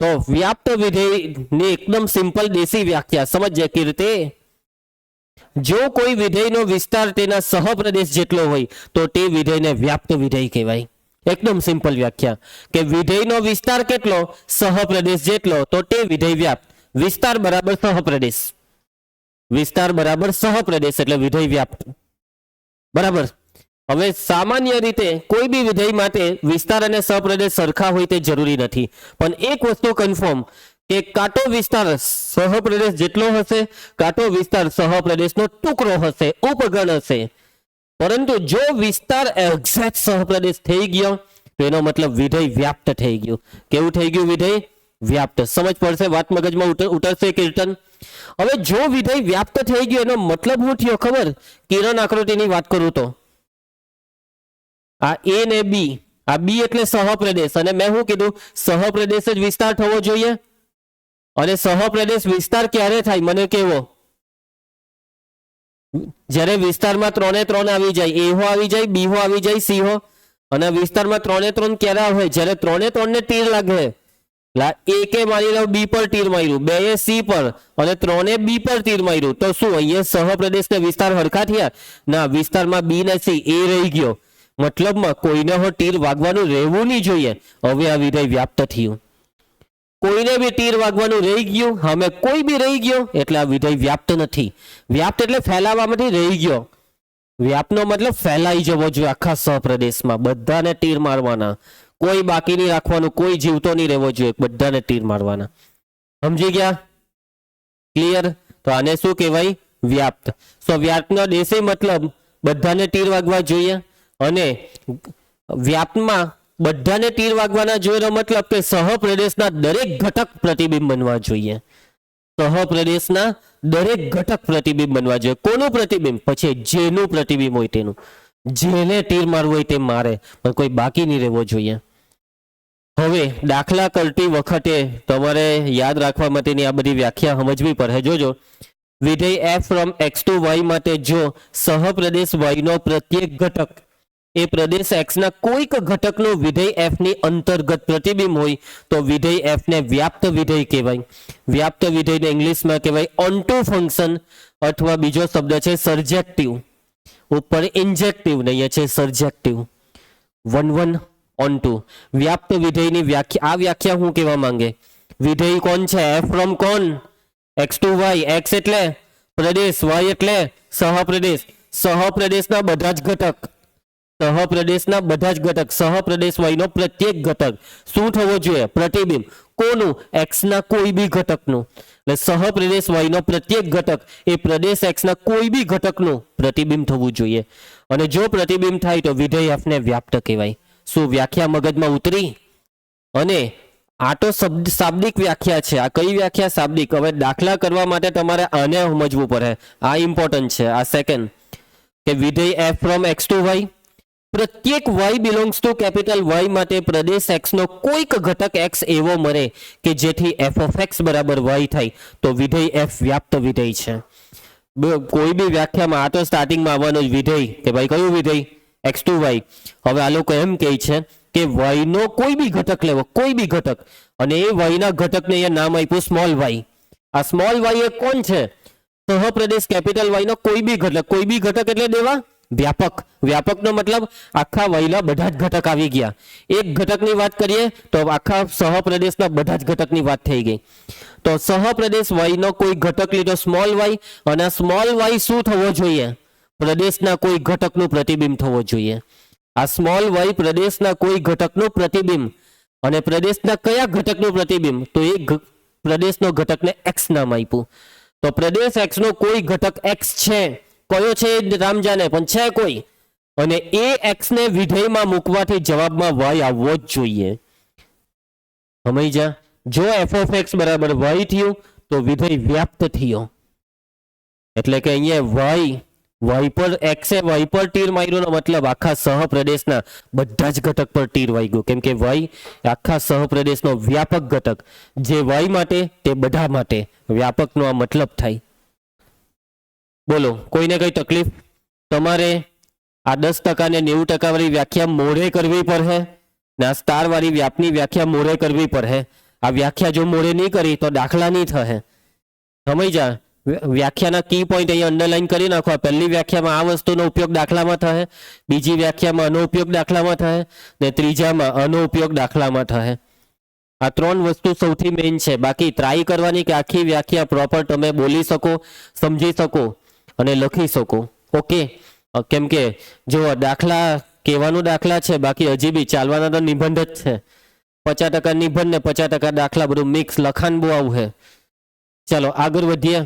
તો વ્યાપ્ત વિધેયની એકદમ સિમ્પલ દેશી વ્યાખ્યા સમજજે કીર્તિ જો કોઈ વિધેયનો વિસ્તાર તેના સહપ્રદેશ જેટલો હોય તો તે વિધેયને વ્યાપ્ત વિધેય કહેવાય એકદમ સિમ્પલ વ્યાખ્યા કે વિધેયનો વિસ્તાર કેટલો સહપ્રદેશ જેટલો તો તે વિધેય વ્યાપ્ત વિસ્તાર બરાબર સહપ્રદેશ એટલે વિધેય વ્યાપ્ત બરાબર હવે સામાન્ય રીતે કોઈ બી વિધેય માટે વિસ્તાર અને સહપ્રદેશ સરખા હોય તે જરૂરી નથી પણ એક વસ્તુ કન્ફર્મ કે કાટો વિસ્તાર સહપ્રદેશ જેટલો હશે કાટો વિસ્તાર સહપ્રદેશનો ટુકડો હશે ઉપગણ હશે પરંતુ જો વિસ્તાર એક્ઝેક્ટ સહપ્રદેશ થઈ ગયો તો એનો મતલબ વિધેય વ્યાપ્ત થઈ ગયું કેવું થઈ ગયું વિધેય વ્યાપ્ત સમજ પડશે વાત મગજમાં ઉતરશે કીર્તન હવે જો વિધેય વ્યાપ્ત થઈ ગયું એનો મતલબ શું થયો ખબર કિરણ આકૃતિની વાત કરું તો આ એ ને બી આ બી એટલે સહપ્રદેશ અને મેં શું કીધું સહપ્રદેશ જ વિસ્તાર થવો જોઈએ અને સહપ્રદેશ વિસ્તાર ક્યારે થાય મને કેવો જ્યારે વિસ્તારમાં 3 3 આવી જાય એ હો આવી જાય બી હો આવી જાય સી હો અને વિસ્તારમાં 3 3 ક્યારે આવે જ્યારે 3 3 ને તીર લાગે એકે મારી લો બી પર તીર માર્યું બે એ સી પર અને 3 બી પર તીર માર્યું તો શું અહીંયા સહપ્રદેશ ને વિસ્તાર હરખા થયા ના વિસ્તારમાં બી ને સી એ રહી ગયો મતલબમાં કોઈને હો તીર વાગવાનું રહેવું નહીં જોઈએ હવે આ વિધેય વ્યાપ્ત થયું કોઈને બી તીર વાગવાનું રહી ગયું હવે કોઈ બી રહી ગયો એટલે આ વિધેય વ્યાપ્ત નથી વ્યાપ્ત એટલે ફેલાવામાંથી રહી ગયો વ્યાપનો મતલબ ફેલાઈ જવો જોઈએ આખા સહપ્રદેશમાં બધાને તીર મારવાના કોઈ બાકી નહીં રાખવાનું કોઈ જીવતો નહીં રહેવો જોઈએ બધાને તીર મારવાના સમજી ગયા ક્લિયર તો આને શું કહેવાય વ્યાપ્ત સો વ્યાપ્તનો દેશી મતલબ બધાને તીર વાગવા જોઈએ અને વ્યાપ્તમાં બધાને તીર વાગવાના જોઈનો મતલબ કે સહપ્રદેશના દરેક ઘટક પ્રતિબિંબ બનવા જોઈએ સહપ્રદેશના દરેક ઘટક પ્રતિબિંબ બનવા જોઈએ કોનું પ્રતિબિંબ પછી જેનું પ્રતિબિંબ હોય તેનું જેને તીર મારવું હોય તે મારે પણ કોઈ બાકી નહીં રહેવો જોઈએ હવે દાખલા કરતી વખતે તમારે યાદ રાખવા માટેની આ બધી વ્યાખ્યા સમજવી પડે જોજો વિધેય f from x to y માટે જો સહપ્રદેશ y નો પ્રત્યેક ઘટક એ પ્રદેશ x ના કોઈક ઘટકનું વિધેય f ની અંતર્ગત પ્રતિબિંબ હોય તો વિધેય f ને વ્યાપ્ત વિધેય કહેવાય વ્યાપ્ત વિધેયને ઇંગ્લિશમાં કહેવાય ઓન્ટુ ફંક્શન અથવા બીજો શબ્દ છે સર્જેક્ટિવ ઉપર ઇન્જેક્ટિવ ને અહીંયા છે સર્જેક્ટિવ 1 ઓન્ટુ વ્યાપ્ત વિધેયની વ્યાખ્યા આ વ્યાખ્યા હું કહેવા માંગે વિધેય કોણ છે f ફ્રોમ કોણ x to y x એટલે પ્રદેશ y એટલે સહપ્રદેશ સહપ્રદેશના બધા જ ઘટક સહપ્રદેશ y નો પ્રત્યેક ઘટક શું થવો જોઈએ પ્રતિબિંબ કોનું x ના કોઈ બી ઘટકનું એટલે સહપ્રદેશ y નો પ્રત્યેક ઘટક એ પ્રદેશ x ના કોઈ બી ઘટકનું પ્રતિબિંબ થવું જોઈએ અને જો પ્રતિબિંબ થાય તો વિધેય f ને વ્યાપ્ત કહેવાય શું વ્યાખ્યા મગજમાં ઉતરી અને આ તો શાબ્દિક વ્યાખ્યા છે આ કઈ વ્યાખ્યા શાબ્દિક હવે દાખલા કરવા માટે તમારે આને સમજવું પડે આ ઇમ્પોર્ટન્ટ છે આ સેકન્ડ કે વિધેય f from x to y પ્રત્યેક y belongs two capital y માટે પ્રદેશ x નો કોઈક ઘટક x એવો મળે કે જેથી f of x બરાબર y થાય તો વિધેય f વ્યાપ્ત વિધેય છે કોઈ બી વ્યાખ્યામાં આ તો સ્ટાર્ટિંગમાં આવવાનું વિધેય કે ભાઈ કયું વિધેય x to y હવે આ લોકો એમ કહે છે કે y નો કોઈ બી ઘટક લેવો કોઈ બી ઘટક અને એ y ના ઘટકને અહીંયા નામ આપ્યું સ્મોલ y આ સ્મોલ y એ કોણ છે સહપ્રદેશ કેપિટલ y નો કોઈ બી ઘટક એટલે દેવા વ્યાપકનો મતલબ આખા વયના બધા જ ઘટક આવી ગયા એક ઘટકની વાત કરીએ તો આખા સહપ્રદેશના બધા જ ઘટકની વાત થઈ ગઈ તો સહપ્રદેશ y નો કોઈ ઘટક લીધો સ્મોલ y અને સ્મોલ y શું થવો જોઈએ પ્રદેશના કોઈ ઘટકનું પ્રતિબિંબ થવો જોઈએ આ સ્મોલ y પ્રદેશના કોઈ ઘટકનું પ્રતિબિંબ અને પ્રદેશના કયા ઘટકનું પ્રતિબિંબ, તો એ પ્રદેશનો ઘટકને એક્સ નામ આપ્યું. તો પ્રદેશ એક્સ નો કોઈ ઘટક એક્સ છે, કયો છે રામ જાણે, પણ છે કોઈ, અને એ એક્સ ને વિધેયમાં મૂકવાથી જવાબમાં વાય આવવો જ જોઈએ. સમજ્યા? જો એફ ઓફ એક્સ બરાબર વાય થયું તો વિધેય વ્યાપ્ત થયો, એટલે કે અહીંયા વાય પર એક્સે વાય પર તીર માર્યો, મતલબ આખા સહપ્રદેશના બધા જ ઘટક પર તીર વાગ્યું, કેમ કે વાય આખા સહપ્રદેશનો વ્યાપક ઘટક, જે વાય માટે તે બધા માટે, વ્યાપકનો આ મતલબ થાય. બોલો, કોઈને કઈ તકલીફ? તમારે આ 10% ને 90% વાળી વ્યાખ્યા મોઢે કરવી પડે ને આ સ્ટાર વાળી વ્યાપની વ્યાખ્યા મોઢે કરવી પડે. આ વ્યાખ્યા જો મોઢે નહીં કરી તો દાખલા નહીં થશે. સમજ્યા? વ્યાખ્યાના કી પોઈન્ટ અહીંયા અંડરલાઈન કરી નાખો. પહેલી વ્યાખ્યામાં આ વસ્તુનો ઉપયોગ દાખલામાં થશે, બીજી વ્યાખ્યામાં આનો ઉપયોગ દાખલામાં થશે, ને ત્રીજામાં આનો ઉપયોગ દાખલામાં થશે. આ 3 વસ્તુ સૌથી મેઇન છે. બાકી ટ્રાય કરવાની કે આખી વ્યાખ્યા પ્રોપર તમે બોલી શકો, સમજી શકો અને લખી શકો. ઓકે, કેમ કે જો દાખલા કહેવાનું દાખલા છે, બાકી હજી બી ચાલવાના તો નિબંધ જ છે. 50% નિબંધ ને 50% દાખલા, બધું મિક્સ, લખાણ બહુ આવું છે. ચાલો આગળ વધીએ.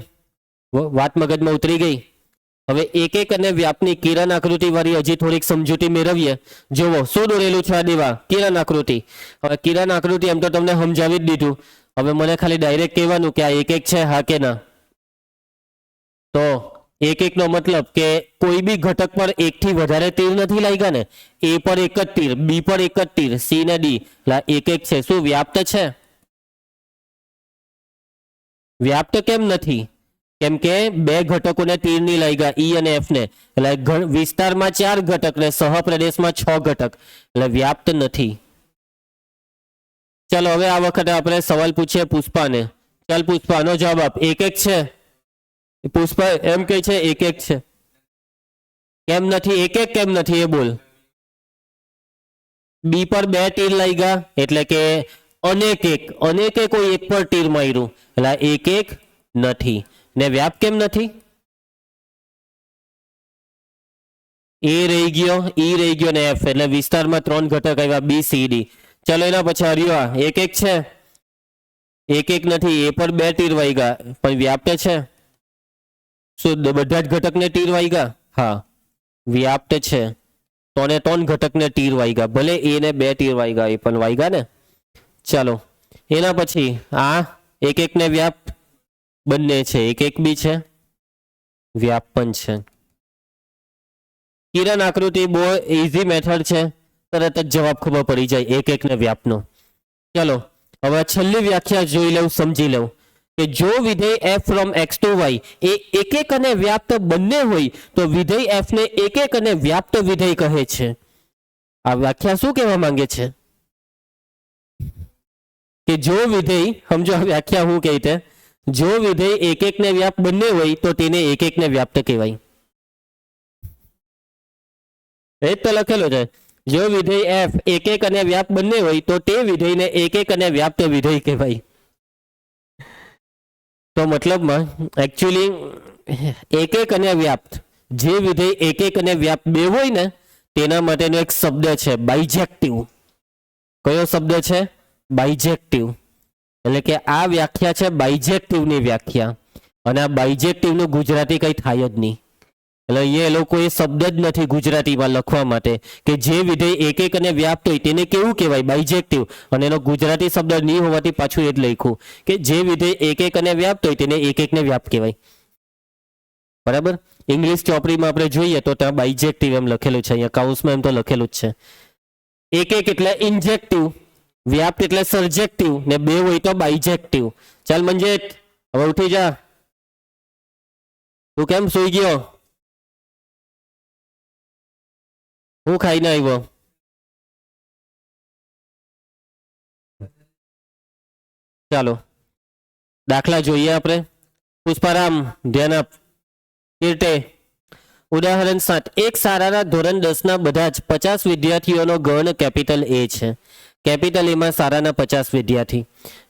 વાત મગજમાં ઉતરી ગઈ. હવે એક અને વ્યાપની કિરણ આકૃતિ વાળી હજી થોડીક સમજૂતી મેળવીએ. જોવો શું દોરેલું છે આ દેવા, કિરણ આકૃતિ. હવે કિરણ આકૃતિ એમ તો તમને સમજાવી જ દીધું. હવે મને ખાલી ડાયરેક્ટ કહેવાનું કે આ એક છે, હા કે ના. તો એક નો મતલબ કે કોઈ બી ઘટક પર એક થી વધારે તીર નથી લાગ્યા ને. એ પર એક જ તીર, બી પર એક જ તીર, સી ને ડી, એક છે. શું વ્યાપ્ત છે? વ્યાપ્ત કેમ નથી? કેમ કે બે ઘટકોને તીર નહીં લાગ્યા, ઈ અને એફ ને, એટલે વિસ્તારમાં 4 ઘટક ને સહપ્રદેશમાં 6 ઘટક, એટલે વ્યાપ્ત નથી. ચલો હવે આ વખતે આપણે સવાલ પૂછીએ પુષ્પાને. ચાલ પુષ્પા, આનો જવાબ આપ. એક છે. પુષ્પા એમ કહે છે એક છે. કેમ નથી? એક કેમ નથી એ બોલ. બી પર 2 તીર લાગ્યા, એટલે કે અનેકે કોઈ એક પર તીર માર્યું, એટલે એક નથી. ને વ્યાપ કેમ નથી? એ રહી ગયો, ઈ રહી ગયો ને એફ, એટલે વિસ્તારમાં 3 ઘટક આવ્યા, બી સી ડી. ચલો એના પછી હરિયો એક છે. એક નથી, એ પર 2 તીર વાગ્યા, પણ વ્યાપ્ત છે. શું બધા જ ઘટકને તીર વાગ્યા? હા, વ્યાપ્ત છે. 3 ઘટકને તીર વાગ્યા, ભલે એ ને 2 તીર વાગ્યા, એ પણ વાગ્યા ને. ચાલો એના પછી આ એક ને વ્યાપ બંને છે, એક બી છે, વ્યાપ પણ છે. કિરણ આકૃતિ બહુ ઇઝી મેથડ છે, તરત જ જવાબ ખબર પડી જાય એક ને વ્યાપનો. ચલો હવે છેલ્લી વ્યાખ્યા જોઈ લઉં, સમજી લઉં કે જો વિધેય f from x to y એ એક અને વ્યાપ્ત બંને હોય તો વિધેય f ને એક અને વ્યાપ્ત વિધેય કહે છે. આ વ્યાખ્યા શું કહેવા માંગે છે કે જો વિધેય, સમજો આ વ્યાખ્યા હું કહી તે, જો વિધેય એક ને વ્યાપ્ત બંને હોય તો તેને એક ને વ્યાપ્ત કહેવાય. એ તો લખેલો છે. જો વિધેય f એક અને વ્યાપ્ત બંને હોય તો તે વિધેયને એક અને વ્યાપ્ત વિધેય કહેવાય. તો મતલબમાં એકચ્યુઅલી એક અને વ્યાપ્ત, જે વિધેય એક અને વ્યાપ્ત બે હોય ને તેના માટેનો એક શબ્દ છે બાઇજેક્ટિવ. કયો શબ્દ છે? બાઇજેક્ટિવ. એટલે કે આ વ્યાખ્યા છે બાઇજેક્ટિવની વ્યાખ્યા, અને આ બાઇજેક્ટિવનું ગુજરાતી કંઈ થાય જ નહીં. એટલે અહીંયા એ લોકોએ શબ્દ જ નથી ગુજરાતીમાં લખવા માટે કે જે વિધેય એક અને વ્યાપ્ત હોય તેને કેવું કહેવાય? બાઇજેક્ટિવ. અને એનો ગુજરાતી શબ્દ નહીં હોવાથી પાછું એ જ લખ્યું કે જે વિધેય એક અને વ્યાપ્ત હોય તેને એક ને વ્યાપ્ત કહેવાય. બરાબર? ઇંગ્લિશ ચોપડીમાં આપણે જોઈએ તો ત્યાં બાઇજેક્ટિવ એમ લખેલું છે, અહીંયા કાઉન્સમાં એમ તો લખેલું જ છે. એક એટલે ઇન્જેક્ટિવ, વ્યાપ્ત એટલે સર્જેક્ટિવ, ને બે હોય તો બાઇજેક્ટિવ. ચાલ મંજેત, હવે ઉઠી જા. તું કેમ સૂઈ ગયો? હું ખાઈને આવ્યો? ચાલો દાખલા જોઈએ આપણે. પુષ્પારામ ધ્યાન આપ. કીર્તે ઉદાહરણ 7. એક શાળાના ધોરણ 10 ના બધા જ 50 વિદ્યાર્થીઓનો ગણ કેપિટલ એ છે. કેપિટલ એમાં શાળાના 50 વિદ્યાર્થી.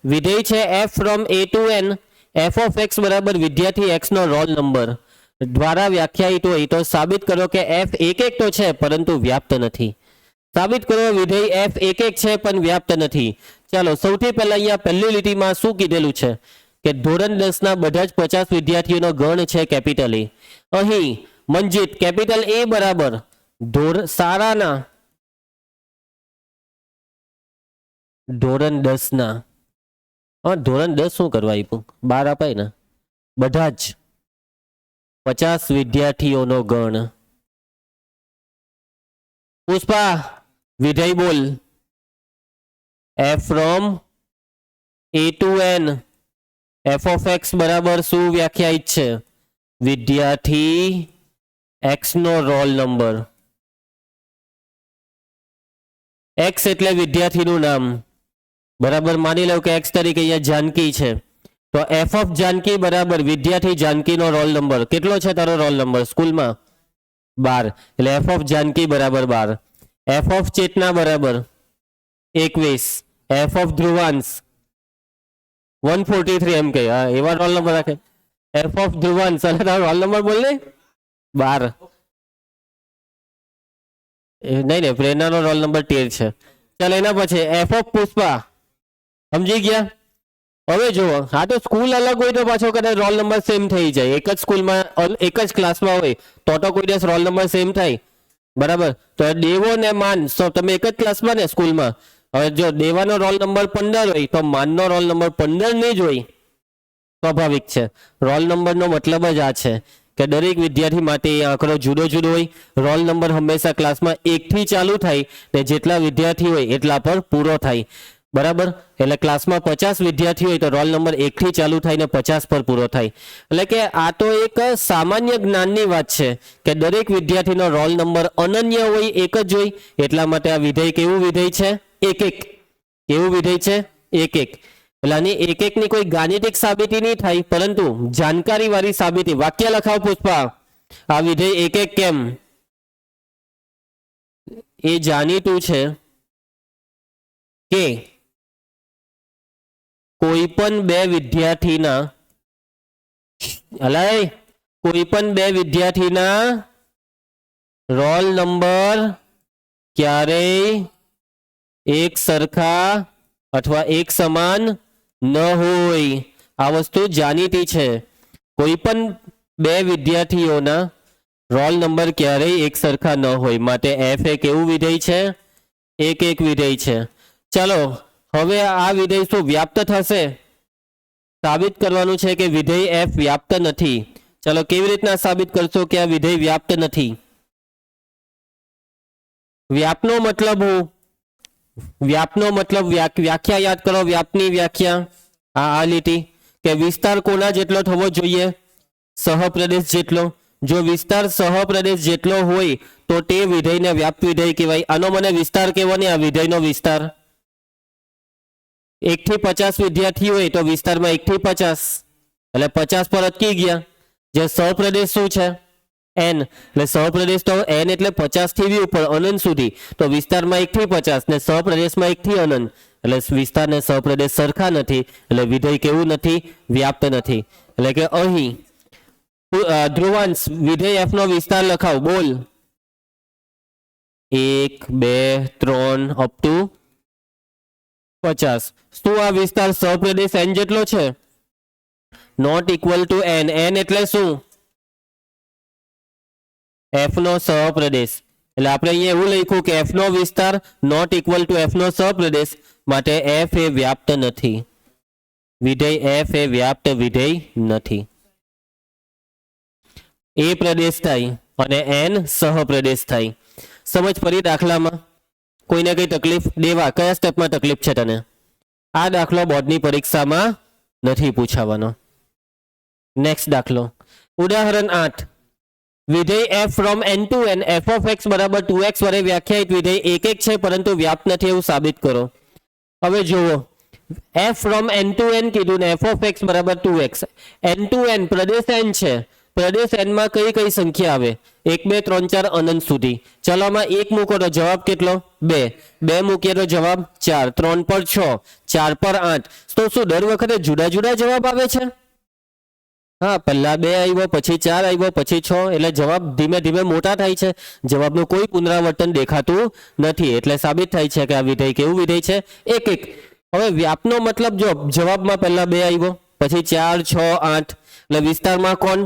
વિધેય છે f from a to n, f of x બરાબર વિદ્યાર્થી x નો રોલ નંબર દ્વારા વ્યાખ્યાયિત હોય તો સાબિત કરો કે f એક તો છે પરંતુ વ્યાપ્ત નથી. સાબિત કરો વિધેય f એક એક છે પણ વ્યાપ્ત નથી. ચાલો સૌથી પહેલા અહીંયા પહેલી લીટીમાં શું કીધેલું છે કે ધોરણ 10 ના બધા જ 50 વિદ્યાર્થીઓનો ગણ છે કેપિટલ એ. અહીં મંજિત કેપિટલ A બરાબર સારાના ધોરણ 10 ના ધોરણ 10 શું કરવા આપ્યું 12 અપાય ને બધા જ 50 વિદ્યાર્થીઓનો ગણ. પુષ્પા વિધેય બોલ. f from a to n f of x બરાબર શું વ્યાખ્યાયિત છે? વિદ્યાર્થી x નો રોલ નંબર. x એટલે વિદ્યાર્થીનું નામ બરાબર. માની લો કે x તરીકે અહીંયા જાનકી છે તો f of જાનકી બરાબર વિદ્યાર્થી જાનકીનો રોલ નંબર. કેટલો છે તારો રોલ નંબર સ્કૂલમાં? 12. એટલે f of જાનકી બરાબર 12. f of ચેતના બરાબર 21. f of ધ્રુવાંશ 143 એમ કે એવા રોલ નંબર રાખે. f of ધ્રુવાંશ અને તારો રોલ નંબર બોલ ને 12. નહીં પ્રેરણાનો રોલ નંબર 13 છે. ચાલ એના પછી f of પુષ્પા સમજી ગયા. હવે જુઓ હા તો સ્કૂલ અલગ હોય તો પાછો કદાચ રોલ નંબર સેમ થઈ જાય. એક જ સ્કૂલમાં એક જ ક્લાસમાં હોય તો કોઈ દિવસ રોલ નંબર સેમ થાય બરાબર. તો દેવો ને માન તમે એક જ ક્લાસમાં ને સ્કૂલમાં. હવે જો દેવાનો રોલ નંબર 15 હોય તો માનનો રોલ નંબર 15 નહીં જ હોય. સ્વાભાવિક છે. રોલ નંબરનો મતલબ જ આ છે કે દરેક વિદ્યાર્થી માટે એ આંકડો જુદો જુદો હોય. રોલ નંબર હંમેશા ક્લાસમાં 1 થી ચાલુ થાય ને જેટલા વિદ્યાર્થી હોય એટલા પર પૂરો થાય બરાબર. એટલે ક્લાસમાં 50 વિદ્યાર્થી હોય તો રોલ નંબર 1 થી ચાલુ થાય ને 50 પર પૂરો થાય. એટલે કે આ તો એક સામાન્ય જ્ઞાનની વાત છે કે દરેક વિદ્યાર્થીનો રોલ નંબર અનન્ય હોય, એક જ હોય. એટલા માટે આ વિધેય કેવું વિધેય છે? એક એક. કેવું વિધેય છે? એક એક. એટલે આની એક એક ની કોઈ ગાણિતિક સાબિતી નહીં થાય પરંતુ જાણકારી વાળી સાબિતી. વાક્ય લખાવ પુષ્પા. આ વિધેય એક એક કેમ? એ જાણીતું છે કે કોઈ પણ બે વિદ્યાર્થીના રોલ નંબર ક્યારેય એક સરખા અથવા એક સમાન ન હોય. આ વસ્તુ જાણીતી છે. કોઈ પણ બે વિદ્યાર્થીઓના રોલ નંબર ક્યારેય એક સરખા ન હોય માટે f એક એવું વિધેય છે? એક એક વિધેય છે. ચાલો હવે આ વિધેય શું વ્યાપ્ત થશે? સાબિત કરવાનું છે કે વિધેય f વ્યાપ્ત નથી. ચલો કેવી રીતના સાબિત કરશો કે આ વિધેય વ્યાપ્ત નથી? વ્યાપનો મતલબ વ્યાખ્યા યાદ કરો. વ્યાપની વ્યાખ્યા આ લીટી કે વિસ્તાર કોના જેટલો થવો જોઈએ? સહપ્રદેશ જેટલો. જો વિસ્તાર સહપ્રદેશ જેટલો હોય તો તે વિધેયને વ્યાપ્ત વિધેય કહેવાય. આનો મને વિસ્તાર કેવો ને આ વિધેયનો વિસ્તાર 1 થી 50 વિદ્યાર્થી હોય તો વિસ્તારમાં 1 થી 50 એટલે 50 પર અટકી ગયા. જે સહપ્રદેશ શું છે? n. એટલે સહપ્રદેશ તો n એટલે 50 થી બી ઉપર અનંત સુધી. તો વિસ્તારમાં 1 થી 50 ને સહપ્રદેશમાં 1 થી અનંત એટલે વિસ્તાર ને સહપ્રદેશ સરખા નથી. એટલે વિધેય કેવું નથી? વ્યાપ્ત નથી. એટલે કે અહીં ધ્રુવાંશ વિધેય f નો વિસ્તાર લખાવ. બોલ. 1 2 3 અપ ટુ 50. શું આ વિસ્તાર સહપ્રદેશ n જેટલો છે? Not equal to n. n એટલે શું? f નો સહપ્રદેશ. એટલે આપણે અહીંયા એવું લખ્યું કે f નો વિસ્તાર નોટ ઇક્વલ ટુ f નો સહપ્રદેશ માટે f એ વ્યાપ્ત નથી. વિધેય f એ વ્યાપ્ત વિધેય નથી. એ પ્રદેશ થાય અને n સહપ્રદેશ થાય. સમજ પડી દાખલામાં? કોઈને કઈ તકલીફ? દેવા કયા સ્ટેપમાં તકલીફ છે તને? આ દાખલો બોર્ડની પરીક્ષામાં નથી પૂછાવાનો. નેક્સ્ટ દાખલો ઉદાહરણ 8. વિધેય f from n to n f of x બરાબર 2x વડે વ્યાખ્યાયિત વિધેય એક એક છે પરંતુ વ્યાપ્ત નથી એવું સાબિત કરો. હવે જુઓ f from n to n કીધું ને f of x બરાબર 2x. n to n Pradesh n છે. પ્રદેશ n માં કઈ કઈ સંખ્યા આવે? 1 2 3 4 અનંત સુધી. ચાલો આમાં 1 મૂકો તો જવાબ કેટલો? 2. 2 મૂકીએ તો જવાબ 4. 3 પર 6, 4 પર 8. તો શું દર વખતે જુદા જુદા જવાબ આવે છે? હા, પહેલા 2 આવ્યો, પછી 4 આવ્યો, પછી 6, એટલે જવાબ ધીમે ધીમે મોટા થાય છે. જવાબનું કોઈ પુનરાવર્તન દેખાતું નથી, એટલે સાબિત થાય છે કે આ વિધેય કેવું વિધેય છે? એક એક. હવે વ્યાપનો મતલબ જો જવાબમાં પહેલા 2 આવ્યો, પછી 4 6 8, એટલે વિસ્તારમાં કોણ?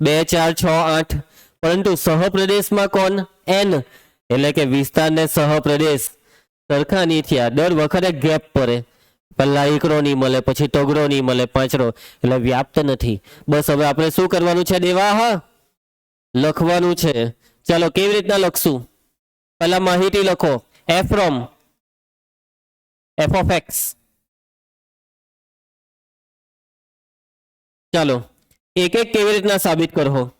2 4 6 8. પરંતુ સહપ્રદેશમાં કોણ? n, એટલે કે વિસ્તાર ને સહપ્રદેશ સરખા નહીં થયા, દર વખતે ગેપ પડે. પહેલા એકરો નહીં મળે, પછી તગડો નહીં મળે, પાંચરો, એટલે વ્યાપ્ત નથી. બસ હવે આપણે શું કરવાનું છે દેવા? હા, લખવાનું છે. ચાલો કેવી રીતના લખશું? પહેલા માહિતી લખો. f from f of x. ચાલો એક એક કેવી રીતના સાબિત કરો?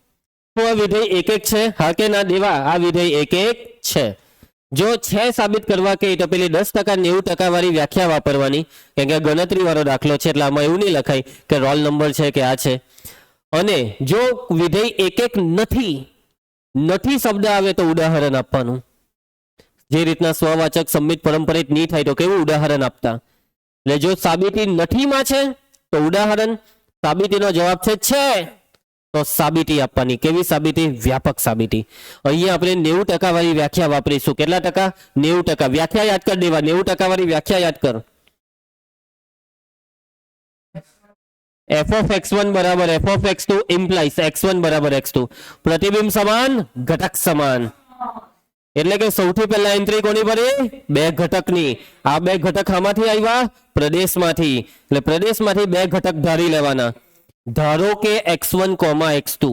તો આ વિધેય એક એક છે, હા કે ના દેવા? આ વિધેય એક એક છે. જો છે સાબિત કરવા કે તો પેલી 10% 90% વાળી વ્યાખ્યા વાપરવાની, કેમ કે ગણતરી વાળો દાખલો છે એટલે આમાં એવું નહીં લખાય કે રોલ નંબર છે કે આ છે. અને જો વિધેય એક એક નથી શબ્દ આવે તો ઉદાહરણ આપવાનું. જે રીતના સ્વવાચક સંમિત પરંપરિત નહીં થાય તો કેવું ઉદાહરણ આપતા. એટલે જો સાબિતી નથીમાં છે તો ઉદાહરણ, સાબિતીનો જવાબ છે તો સાબિતી આપવાની. કેવી સાબિતી? વ્યાપક સાબિતી. અહીંયા આપણે 90% વાળી વ્યાખ્યા વાપરીશું. કેટલા ટકા? 90%. વ્યાખ્યા યાદ કરી દેવા. 90% વાળી વ્યાખ્યા યાદ કર. f of x1 બરાબર f of x2 implies x1 બરાબર x2. પ્રતિબિંબ સમાન, ઘટક સમાન. એટલે કે સૌથી પહેલા એન્ટ્રી કોની પડી? 2 ઘટકની. આ 2 ઘટક આમાંથી આવ્યા? પ્રદેશમાંથી. એટલે પ્રદેશમાંથી 2 ઘટક ધારી લેવાના. ધારો કે x1, x2.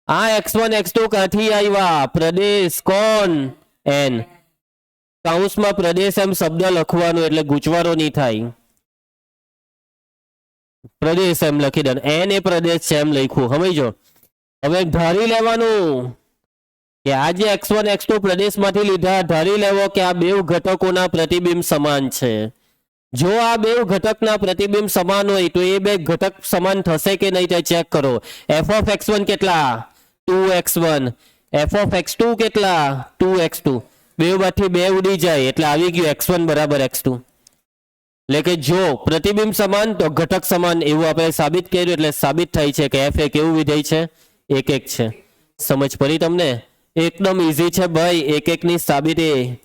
આ x1 x2 ક્યાંથી આવ્યા? પ્રદેશ. કોણ? n. કૌંસમાં પ્રદેશ એમ શબ્દ લખવાનો એટલે ગૂંચવારો નહીં થાય. પ્રદેશ એમ લખી દે. n એ પ્રદેશ છે એમ લખ્યું, સમજો. હવે ધારી લેવાનું કે આ જે x1 x2 પ્રદેશમાંથી લીધા, ધારી લેવો કે આ 2 ઘટકોના પ્રતિબિંબ સમાન છે. જો આ 2 ઘટકના પ્રતિબિંબ સમાન હોય તો એ 2 ઘટક સમાન થશે કે નહીં તે ચેક કરો. f of x1 કેટલા? 2x1. f of x2 કેટલા? 2x2. બે બાજુથી 2 ઉડી જાય એટલે આવી ગયું x1 બરાબર x2. એટલે કે જો પ્રતિબિંબ સમાન તો ઘટક સમાન, એવું આપણે સાબિત કર્યું. એટલે સાબિત થાય છે કે f એ કેવું વિધેય છે? એક એક છે. સમજ પડી તમને? એકદમ ઈઝી છે ભાઈ એક એકની સાબિતી.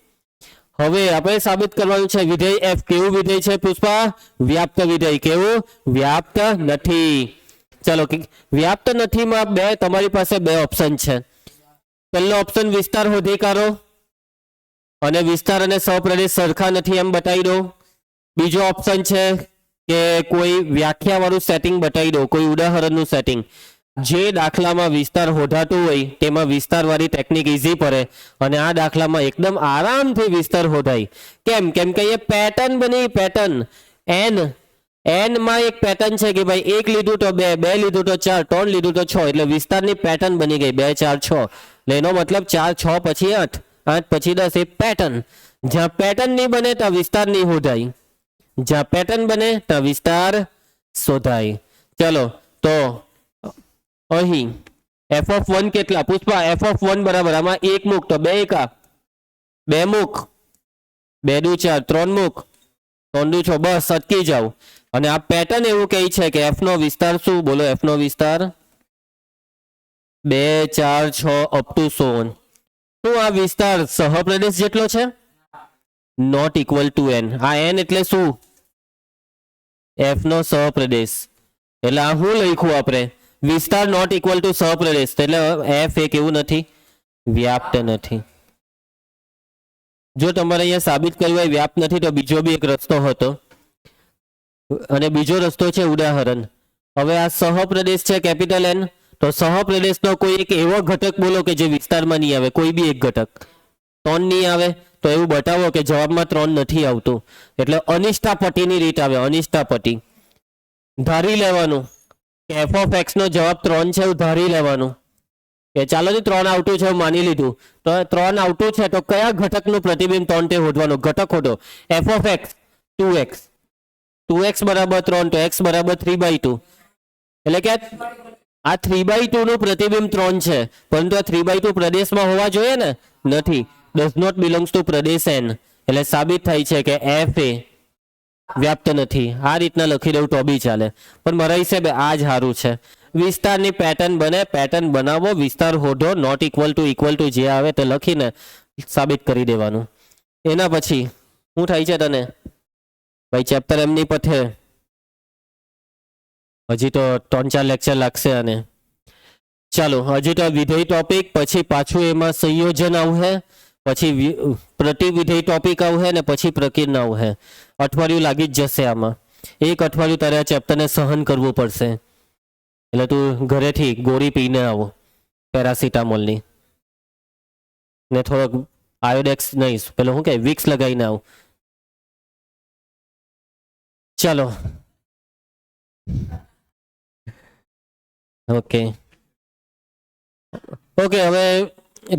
હવે આપણે સાબિત કરવાનું છે વિધેય f કેવું વિધેય છે પુષ્પા? વ્યાપ્ત વિધેય. કેવું? વ્યાપ્ત નથી. ચલો વ્યાપ્ત નથીમાં તમારી પાસે 2 ઓપ્શન છે. પહેલો ઓપ્શન વિસ્તાર શોધી કાઢો અને વિસ્તાર અને સહપ્રદેશ સરખા નથી એમ બતાવી દો. બીજો ઓપ્શન છે કે કોઈ વ્યાખ્યા વાળું સેટિંગ બતાવી દો, કોઈ ઉદાહરણનું સેટિંગ. જે દાખલામાં વિસ્તાર શોધાતું હોય તેમાં વિસ્તારવાળી ટેકનિક ઈઝી પડે અને આ દાખલામાં એકદમ આરામથી વિસ્તાર શોધાય. કેમ કે એ પેટર્ન બની. પેટર્ન n માં એક પેટર્ન છે કે ભાઈ 1 લીધું તો 2, 2 લીધું તો 4, 3 લીધું તો 6, એટલે વિસ્તારની પેટર્ન બની ગઈ 2 4 6. એટલે એનો મતલબ 4 6 પછી 8, 8 પછી 10 એ પેટર્ન. જ્યાં પેટર્ન નહીં બને ત્યાં વિસ્તાર નહીં શોધાય, જ્યાં પેટર્ન બને ત્યાં વિસ્તાર શોધાય. ચલો તો અહીં f of 1 કેટલા પુષ્પા? f of 1 બરાબર આમાં 1 મૂક તો 2 એકા 2 મૂક, 2 દુ 4, 3 મૂક, 3 દુ 6, બસ અટકી જાવ. અને આ પેટર્ન એવું કહે છે કે f નો વિસ્તાર શું? બોલો f નો વિસ્તાર 2 4 6 અપ ટુ 16. શું આ વિસ્તાર સહપ્રદેશ જેટલો છે? Not equal to n. આ n એટલે શું? f નો સહપ્રદેશ. એટલે આ શું લખ્યું આપણે? વિસ્તાર નોટ ઇક્વલ ટુ સહપ્રદેશ. એટલે f એ કેવું નથી? વ્યાપ્ત નથી. જો તમારે અહીંયા સાબિત કરવું હોય વ્યાપ્ત નથી તો બીજો બી એક રસ્તો હતો, અને બીજો રસ્તો છે ઉદાહરણ. હવે આ સહપ્રદેશ છે કેપિટલ N, તો સહપ્રદેશનો કોઈ એક એવો ઘટક બોલો કે જે વિસ્તારમાં નહીં આવે, કોઈ બી એક ઘટક. 3 નહીં આવે તો એવું બતાવો કે જવાબમાં 3 નથી આવતું. એટલે અનિષ્ટાપટ્ટીની રીત આવે. અનિષ્ટાપટ્ટી ધારી લેવાનું કે f of x નો જવાબ 3 છે એવું ધારી લેવાનું કે ચાલો ને 3 આવતું છે માની લીધું. તો 3 આવતું છે તો કયા ઘટકનું પ્રતિબિંબ 3 તે શોધવાનું. ઘટક શોધો. f of x 2x, 2x બરાબર 3 તો x બરાબર 3/2. એટલે કે આ 3/2 નું પ્રતિબિંબ 3 છે, પરંતુ આ 3/2 પ્રદેશમાં હોવા જોઈએ ને? નથી. Does not belongs to Pradesh n. એટલે સાબિત થાય છે કે f એ વ્યાપ્ત નથી. આ રીતના લખી દઉં તો બી ચાલે, પણ મારા હિસાબે આ જ સારું છે. વિસ્તારની પેટર્ન બને, પેટર્ન બનાવો, વિસ્તાર શોધો, નોટ ઇક્વલ ટુ જે આવે તે લખીને સાબિત કરી દેવાનું. એના પછી શું થાય છે તને ભાઈ? ચેપ્ટર એમની પથે હજી તો 3-4 લેક્ચર લાગશે. અને ચાલો હજી તો વિધેય ટોપિક, પછી પાછું એમાં સંયોજન આવશે, પછી પ્રતિવિધેય ટોપિક આવશે ને પછી પ્રકીર્ણ આવશે. અઠવાડિયું લાગી જ જશે આમાં. એક અઠવાડિયું તારે આ ચેપ્ટરને સહન કરવું પડશે. એટલે તું ઘરેથી ગોળી પીને આવો પેરાસિટામોલની, ને થોડોક આયોડેક્સ નહીં પેલો શું કહે વિક્સ લગાવીને આવ. ચાલો ઓકે ઓકે, હવે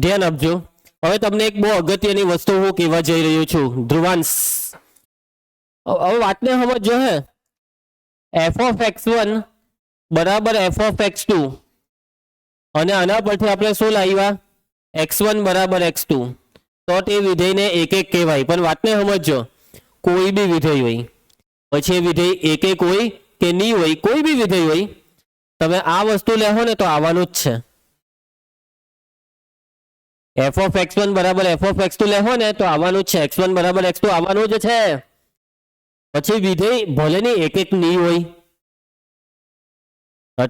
ધ્યાન આપજો. હવે તમને એક બહુ અગત્યની વસ્તુ હું કહેવા જઈ રહ્યો છું ધ્રુવાંશ. હવે વાતને સમજો હે. f(x1) બરાબર f(x2) અને આના પરથી આપણે શું લાવ્યા? x1 બરાબર x2. તો તે વિધેયને એક એક કહેવાય. પણ વાતને સમજો, કોઈ બી વિધેય હોય, પછી એ વિધેય એક એક હોય કે નહીં હોય, કોઈ બી વિધેય હોય, તમે આ વસ્તુ લેહો ને તો આવવાનું જ છે. f(x1) બરાબર f(x2) લેહો ને તો આવવાનું જ છે. x1 બરાબર x2 આવવાનું જ છે. પછી વિધેય ભલે ની એક એક નહીં હોય.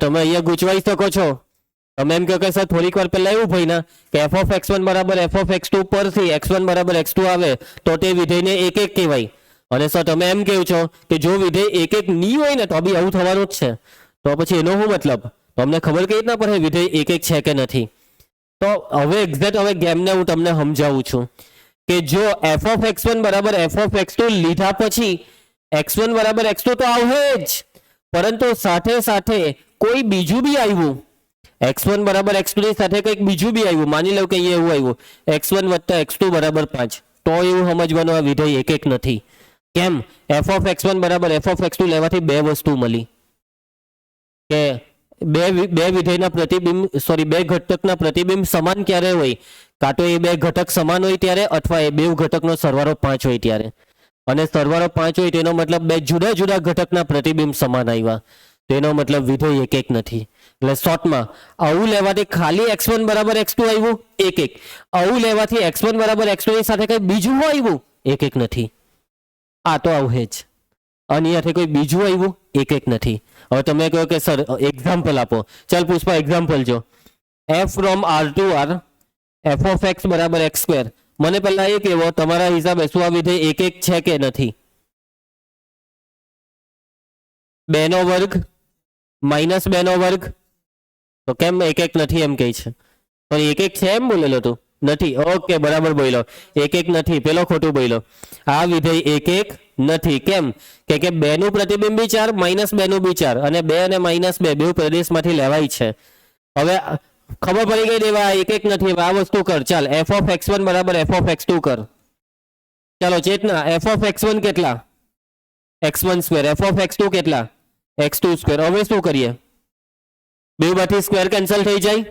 તમે અહીંયા ગૂંચવાઈ શકો છો. તમે એમ કહો કે સર થોડીક વાર પહેલા એવું ભાઈના કે f(x1) બરાબર f(x2) પરથી x1 બરાબર x2 આવે તો તે વિધેયને એક એક કહેવાય. અને સર તમે એમ કહો છો કે જો વિધેય એક એક નહીં હોય ને તો બી આવું થવાનું જ છે. તો પછી એનો શું મતલબ? તમને ખબર કઈ રીતના પડે વિધેય એક એક છે કે નથી? તો હવે એક્ઝેક્ટ હવે ગેમને હું તમને સમજાવું છું કે જો f(x1) બરાબર f(x2) લીધા પછી x1 બરાબર x2 તો આવશે જ, પરંતુ સાથે સાથે કોઈ બીજું બી આવ્યું, x1 બરાબર x2 ની સાથે કંઈક બીજું બી આવ્યું. માની લો કે અહીંયા એવું આવ્યું x1 વત્તા x2 બરાબર 5, તો એવું સમજવાનું આ વિધેય એક એક નથી. કેમ? f(x1) બરાબર f(x2) લેવાથી બે વસ્તુ મળી કે બે વિધેયના પ્રતિબિંબ બે ઘટકના પ્રતિબિંબ સમાન ક્યારે હોય? કાં તો એ બે ઘટક સમાન હોય ત્યારે, અથવા એ બે ઘટકનો સરવાળો 5 હોય ત્યારે. અને સરવાળો 5 હોય તેનો મતલબ બે જુદા જુદા ઘટકના પ્રતિબિંબ સમાન આવ્યા, તેનો મતલબ વિધેય એક એક નથી. એટલે શોર્ટમાં આવું લેવાથી ખાલી x1 બરાબર x2 આવ્યું એક એક, આવું લેવાથી x1 બરાબર x2 ની સાથે કંઈ બીજું આવ્યું એક એક નથી. આ તો આવશે જ. અને અહીંયાથી કોઈ બીજું આવ્યું એક એક નથી. હવે તમે કહો કે સર એક્ઝામ્પલ આપો. ચાલ પુષ્પા એક્ઝામ્પલ જો. f from R to R f(x) બરાબર x2. મને પહેલા એ કહેવો તમારા હિસાબે શું આ વિધેય એક એક છે કે નથી? 2 નો વર્ગ માઇનસ 2 નો વર્ગ. તો કેમ એક એક નથી એમ કહે છે? પણ એક એક છે એમ બોલેલો તું નથી. ઓકે બરાબર બોલ્યો, એક એક નથી, પેલો ખોટું બોલ્યો. આ વિધેય એક એક નથી. કેમ? કે 2 નું પ્રતિબિંબ બી 4 માઇનસ 2 નું બી 4 અને 2 અને માઇનસ 2 બે પ્રદેશમાંથી લેવાય છે. હવે ખબર પડી ગઈ દેવા એક એક નથી. આ વસ્તુ કર. ચાલ f(x1) બરાબર f(x2) કર. ચાલો ચેતના f(x1) કેટલા? x1² f(x2) કેટલા? x2². હવે શું કરીએ? બે બાજુ સ્ક્વેર કેન્સલ થઈ જાય,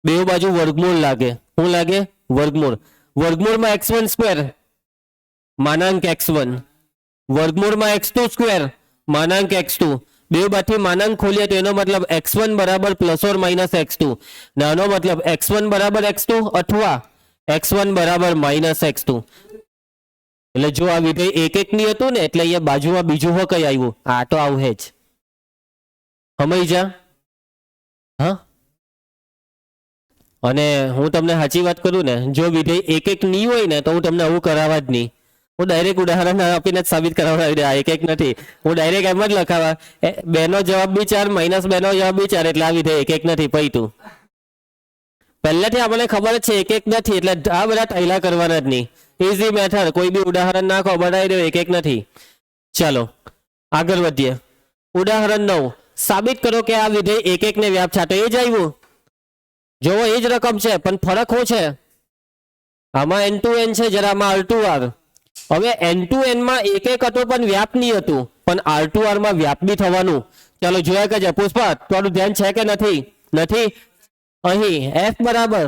બે બાજુ વર્ગમૂળ લાગે. શું લાગે? વર્ગમૂળ. વર્ગમૂળમાં x1² માનાંક x1, વર્ગમૂળમાં x2² માનાંક x2. બે બાજુથી માનાંક ખોલીએ તો એનો મતલબ x1 બરાબર +or-x2, ને આનો મતલબ x1 બરાબર x2 અથવા x1 બરાબર -x2. એટલે જો આ વિધેય એક એક ની હતું ને એટલે અહીંયા બાજુમાં બીજું હો કઈ આવ્યું, આ તો આવશે જ. સમજ જા? હા. અને હું તમને સાચી વાત કરું ને, જો વિધેય એક એક નહીં હોય ને તો હું તમને આવું કરાવવા જ નહીં. હું ડાયરેક્ટ ઉદાહરણ આપીને જ સાબિત કરાવડાવી દે આ એક એક નથી. હું ડાયરેક્ટ એમ જ લખાવા 2 નો જવાબ બી 4 માઇનસ 2 નો જવાબ બી 4 એટલે આ વિધેય એક એક નથી. પૈ તું પહેલેથી આપણને ખબર જ છે એક એક નથી, એટલે આ બધા ટાઈલા કરવાના જ નહીં. Easy method. કોઈ બી ઉદાહરણ નાખો બનાવી દો એક એક નથી. ચાલો આગળ વધીએ. ઉદાહરણ 9. સાબિત કરો કે આ વિધેય એક એક ને વ્યાપ છે. તો એ જ આવ્યું. જોવો એ જ રકમ છે પણ ફરક શું છે? આમાં n2n છે, જરામાં r2r. હવે n2n માં એક એક હતું પણ વ્યાપ નહીં હતું, પણ r2r માં વ્યાપ બી થવાનું. ચાલો જોયા કરજે. પુષ્પા તમારું ધ્યાન છે કે નથી? નથી. અહીં f બરાબર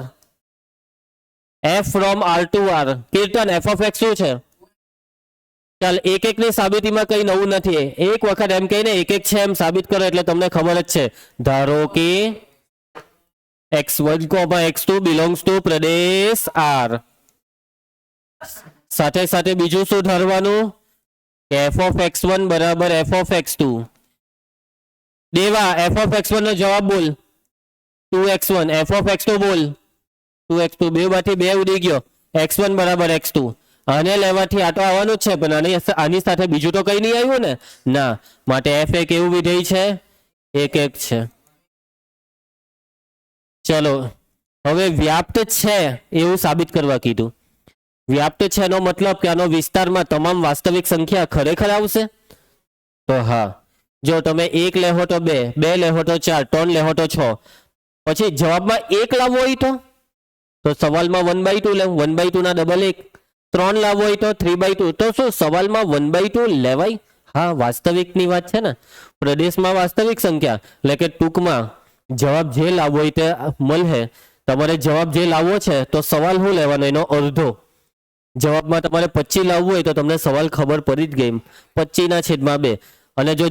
f from r to r. Kirtan f(x) શું છે? ચાલ એક એક ની સાબિતીમાં કઈ નવું નથી, એક વખત એમ કહીને એક એક છે એમ સાબિત કરો એટલે તમને ખબર જ છે. ધારો કે x1, x2 belongs to Pradesh R. સાથે સાથે બીજું શું ધારવાનું કે f of x1 બરાબર f of x2. દેવા f of x1 નો જવાબ બોલ 2x1, f of x2 બોલ 2x2. બે બાથી બે ઉડી ગયો, x1 બરાબર x2. આને લેવાથી આ તો આવવાનું જ છે પણ આની સાથે બીજું તો કઈ નહીં આવ્યું ને, ના, માટે f એક એવું વિધેય છે, એક એક છે. ચલો હવે વ્યાપ્ત છે એવું સાબિત કરવા કીધું. વ્યાપ્ત છે એનો મતલબ કે આનો વિસ્તારમાં તમામ વાસ્તવિક સંખ્યા ખરેખર આવશે. તો હા, જો તમે 1 લેહો તો 2, 2 લેહો તો 4, 3 લેહો તો 6, પછી જવાબમાં 1 લાવવો હોય તો સવાલમાં 1/2 લેવું, 1/2 ના ડબલ 1. 3 લાવવો હોય તો 3/2. તો શું સવાલમાં 1/2 લેવાય? હા, વાસ્તવિકની વાત છે ને, પ્રદેશમાં વાસ્તવિક સંખ્યા એટલે કે ટૂંકમાં જવાબ જે લાવવો હોય તે મળે. તમારે જવાબ જે લાવવો છે તો સવાલ શું લેવાનો, એનો અડધો. જવાબમાં તમારે 25 લાવવું હોય તો તમને સવાલ ખબર પડી જ ગઈ, 25/2. અને જો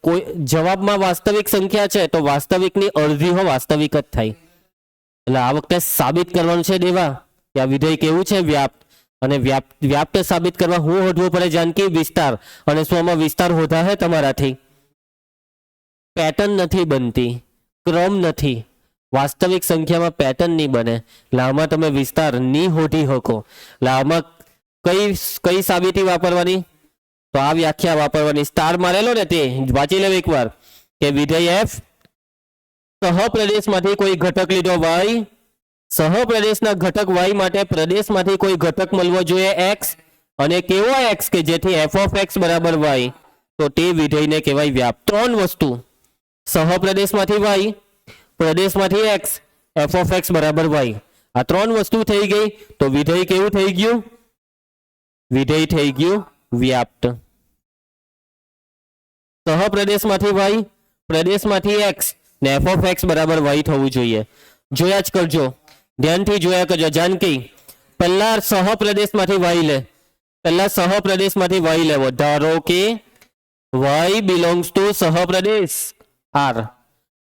કોઈ જવાબમાં વાસ્તવિક સંખ્યા છે તો વાસ્તવિકની અડધી હો વાસ્તવિક જ થાય. એટલે આ વખતે સાબિત કરવાનું છે દેવા કે આ વિધેય કેવું છે, વ્યાપ્ત. અને વ્યાપ્ત સાબિત કરવા હું હોધવું પડે જાનકી, વિસ્તાર. અને શું આમાં વિસ્તાર હોધા હે તમારાથી? પેટર્ન નથી બનતી, ક્રમ નથી, વાસ્તવિક સંખ્યામાં પેટર્ન નહીં બને, એટલે આમાં તમે વિસ્તાર નહીં હોધી શકો. એટલે આમાં કઈ સાબિતી વાપરવાની? તો આ વ્યાખ્યા વાપરવાની. સ્ટાર મારેલો ને તે વાંચી લેવ એકવાર કે વિધેય f સહપ્રદેશમાંથી કોઈ ઘટક લીધો y, સહપ્રદેશના ઘટક y માટે પ્રદેશમાંથી કોઈ ઘટક મળવો જોઈએ x, અને કેવો x કે જેથી f of x બરાબર y, તો તે વિધેયને કહેવાય વ્યાપ્ત. ત્રણ વસ્તુ, સહપ્રદેશમાંથી y, પ્રદેશમાંથી x, f of x બરાબર y. આ ત્રણ વસ્તુ થઈ ગઈ તો વિધેય કેવું થઈ ગયું? વિધેય થઈ ગયું વ્યાપ્ત. સહપ્રદેશમાંથી y, પ્રદેશમાંથી x ને f of x બરાબર y થવું જોઈએ. જોયા જ કરજો, ધ્યાનથી જોયા કરજો. જાનકી પહેલા સહપ્રદેશમાંથી y લે, પહેલા સહપ્રદેશમાંથી y લેવો. ધારો કે y બિલોંગ્સ ટુ સહપ્રદેશ R,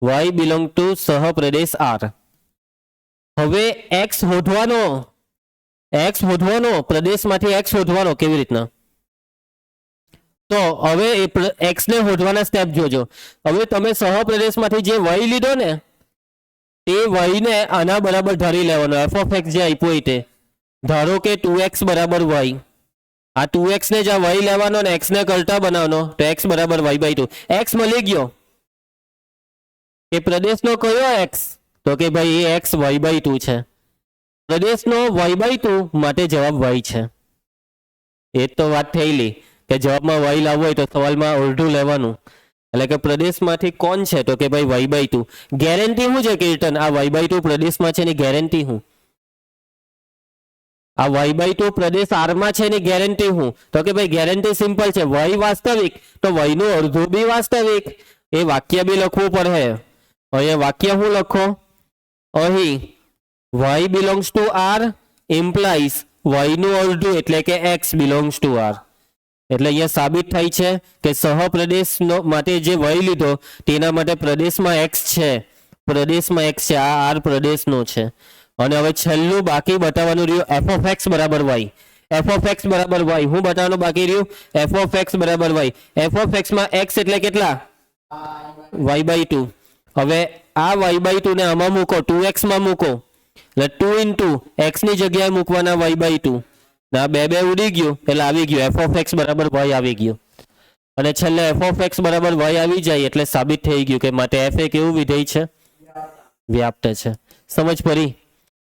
y બિલોંગ ટુ સહપ્રદેશ R. હવે x શોધવાનો, પ્રદેશમાંથી x શોધવાનો. કેવી રીતના? તો હવે x ને શોધવાના સ્ટેપ જોજો. હવે તમે સહપ્રદેશમાંથી જે y લીધો ને તે y ને આના બરાબર ધારી લેવાનો, f of x જે આપ્યો હોય તે. ધારો કે 2x બરાબર y, આ 2x ને જ્યાં y લેવાનો ને x ને કરતા બનાવવાનો તો x બરાબર y/2. x મળી ગયો કે પ્રદેશનો કયો x? તો કે ભાઈ એ x y/2 છે. પ્રદેશનો y/2 માટે જવાબ y છે. એ તો વાત થયેલી કે જવાબમાં y લાવવો હોય તો સવાલમાં અડધું લેવાનું. એટલે કે પ્રદેશમાંથી કોણ છે? તો કે ભાઈ y/2. ગેરંટી શું છે કીર્તન? આ y/2 પ્રદેશમાં છે એની ગેરંટી શું? આ y/2 પ્રદેશ R માં છે એની ગેરંટી શું? તો કે ભાઈ ગેરંટી સિમ્પલ છે, y વાસ્તવિક તો y નું અડધું બી વાસ્તવિક. એ વાક્ય બી લખવું પડે. અહીંયા વાક્ય શું લખો? અહીં y belongs two R implies y નું અડધું એટલે કે x બિલોંગ્સ ટુ R. એટલે અહીંયા સાબિત થાય છે કે સહપ્રદેશ માટે જે y લીધો તેના માટે પ્રદેશમાં x છે, પ્રદેશમાં x છે, આ R પ્રદેશનો છે. અને હવે છેલ્લું બાકી બતાવવાનું રહ્યું f of x બરાબર y. f of x બરાબર y હું બતાવવાનું બાકી રહ્યું f of x બરાબર y. f of x માં x એટલે કેટલા? y/2. હવે આ y/2 ને આમાં મૂકો, 2x માં મૂકો એટલે 2 into x ની જગ્યાએ મૂકવાના y/2. ના બે ઉડી ગયું એટલે આવી ગયું f of x બરાબર y આવી ગયું. અને છેલ્લે f of x બરાબર y આવી જાય એટલે સાબિત થઈ ગયું કે માટે f એક એવું વિધેય છે, વ્યાપ્ત છે. સમજ પડી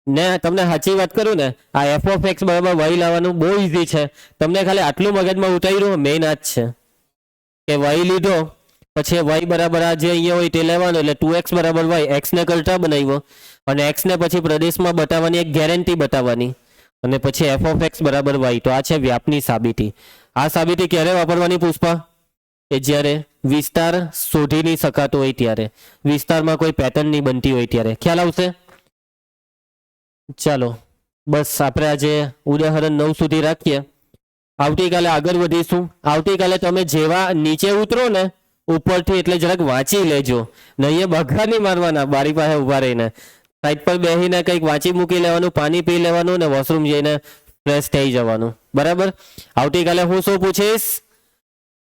ને? તમને સાચી વાત કરું ને, આ f of x બરાબર y લાવવાનું બહુ ઈઝી છે. તમને ખાલી આટલું મગજમાં ઉતાર્યું, મેઇન આ જ છે કે y લીધો પછી y બરાબર આ જે અહીંયા હોય તે લેવાનું એટલે 2x બરાબર y, x ને કરતા બનાવ્યો અને x ને પછી પ્રદેશમાં બતાવવાની એક ગેરંટી બતાવવાની અને પછી f of x બરાબર y. તો આ છે વ્યાપની સાબિતી. આ સાબિતી ક્યારે વાપરવાની પુષ્પા? કે જ્યારે વિસ્તાર શોધી નહીં શકાતો હોય ત્યારે, વિસ્તારમાં કોઈ પેટર્ન નહીં બનતી હોય ત્યારે. ખ્યાલ આવશે? ચાલો બસ આપણે આજે ઉદાહરણ 9 સુધી રાખીએ. આવતીકાલે આગળ વધીશું. આવતીકાલે તમે જેવા નીચે ઉતરો ને ઉપરથી એટલે જરાક વાંચી લેજો ને અહીંયા બઘા નહીં મારવાના બારી પાસે ઊભા રહીને સાઈડ પર બેસીને કંઈક વાંચી મૂકી લેવાનું, પાણી પી લેવાનું ને વોશરૂમ જઈને ફ્રેશ થઈ જવાનું. બરાબર. આવતીકાલે હું શું પૂછીશ?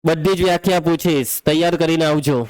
બધી જ વ્યાખ્યા પૂછીશ. તૈયાર કરીને આવજો.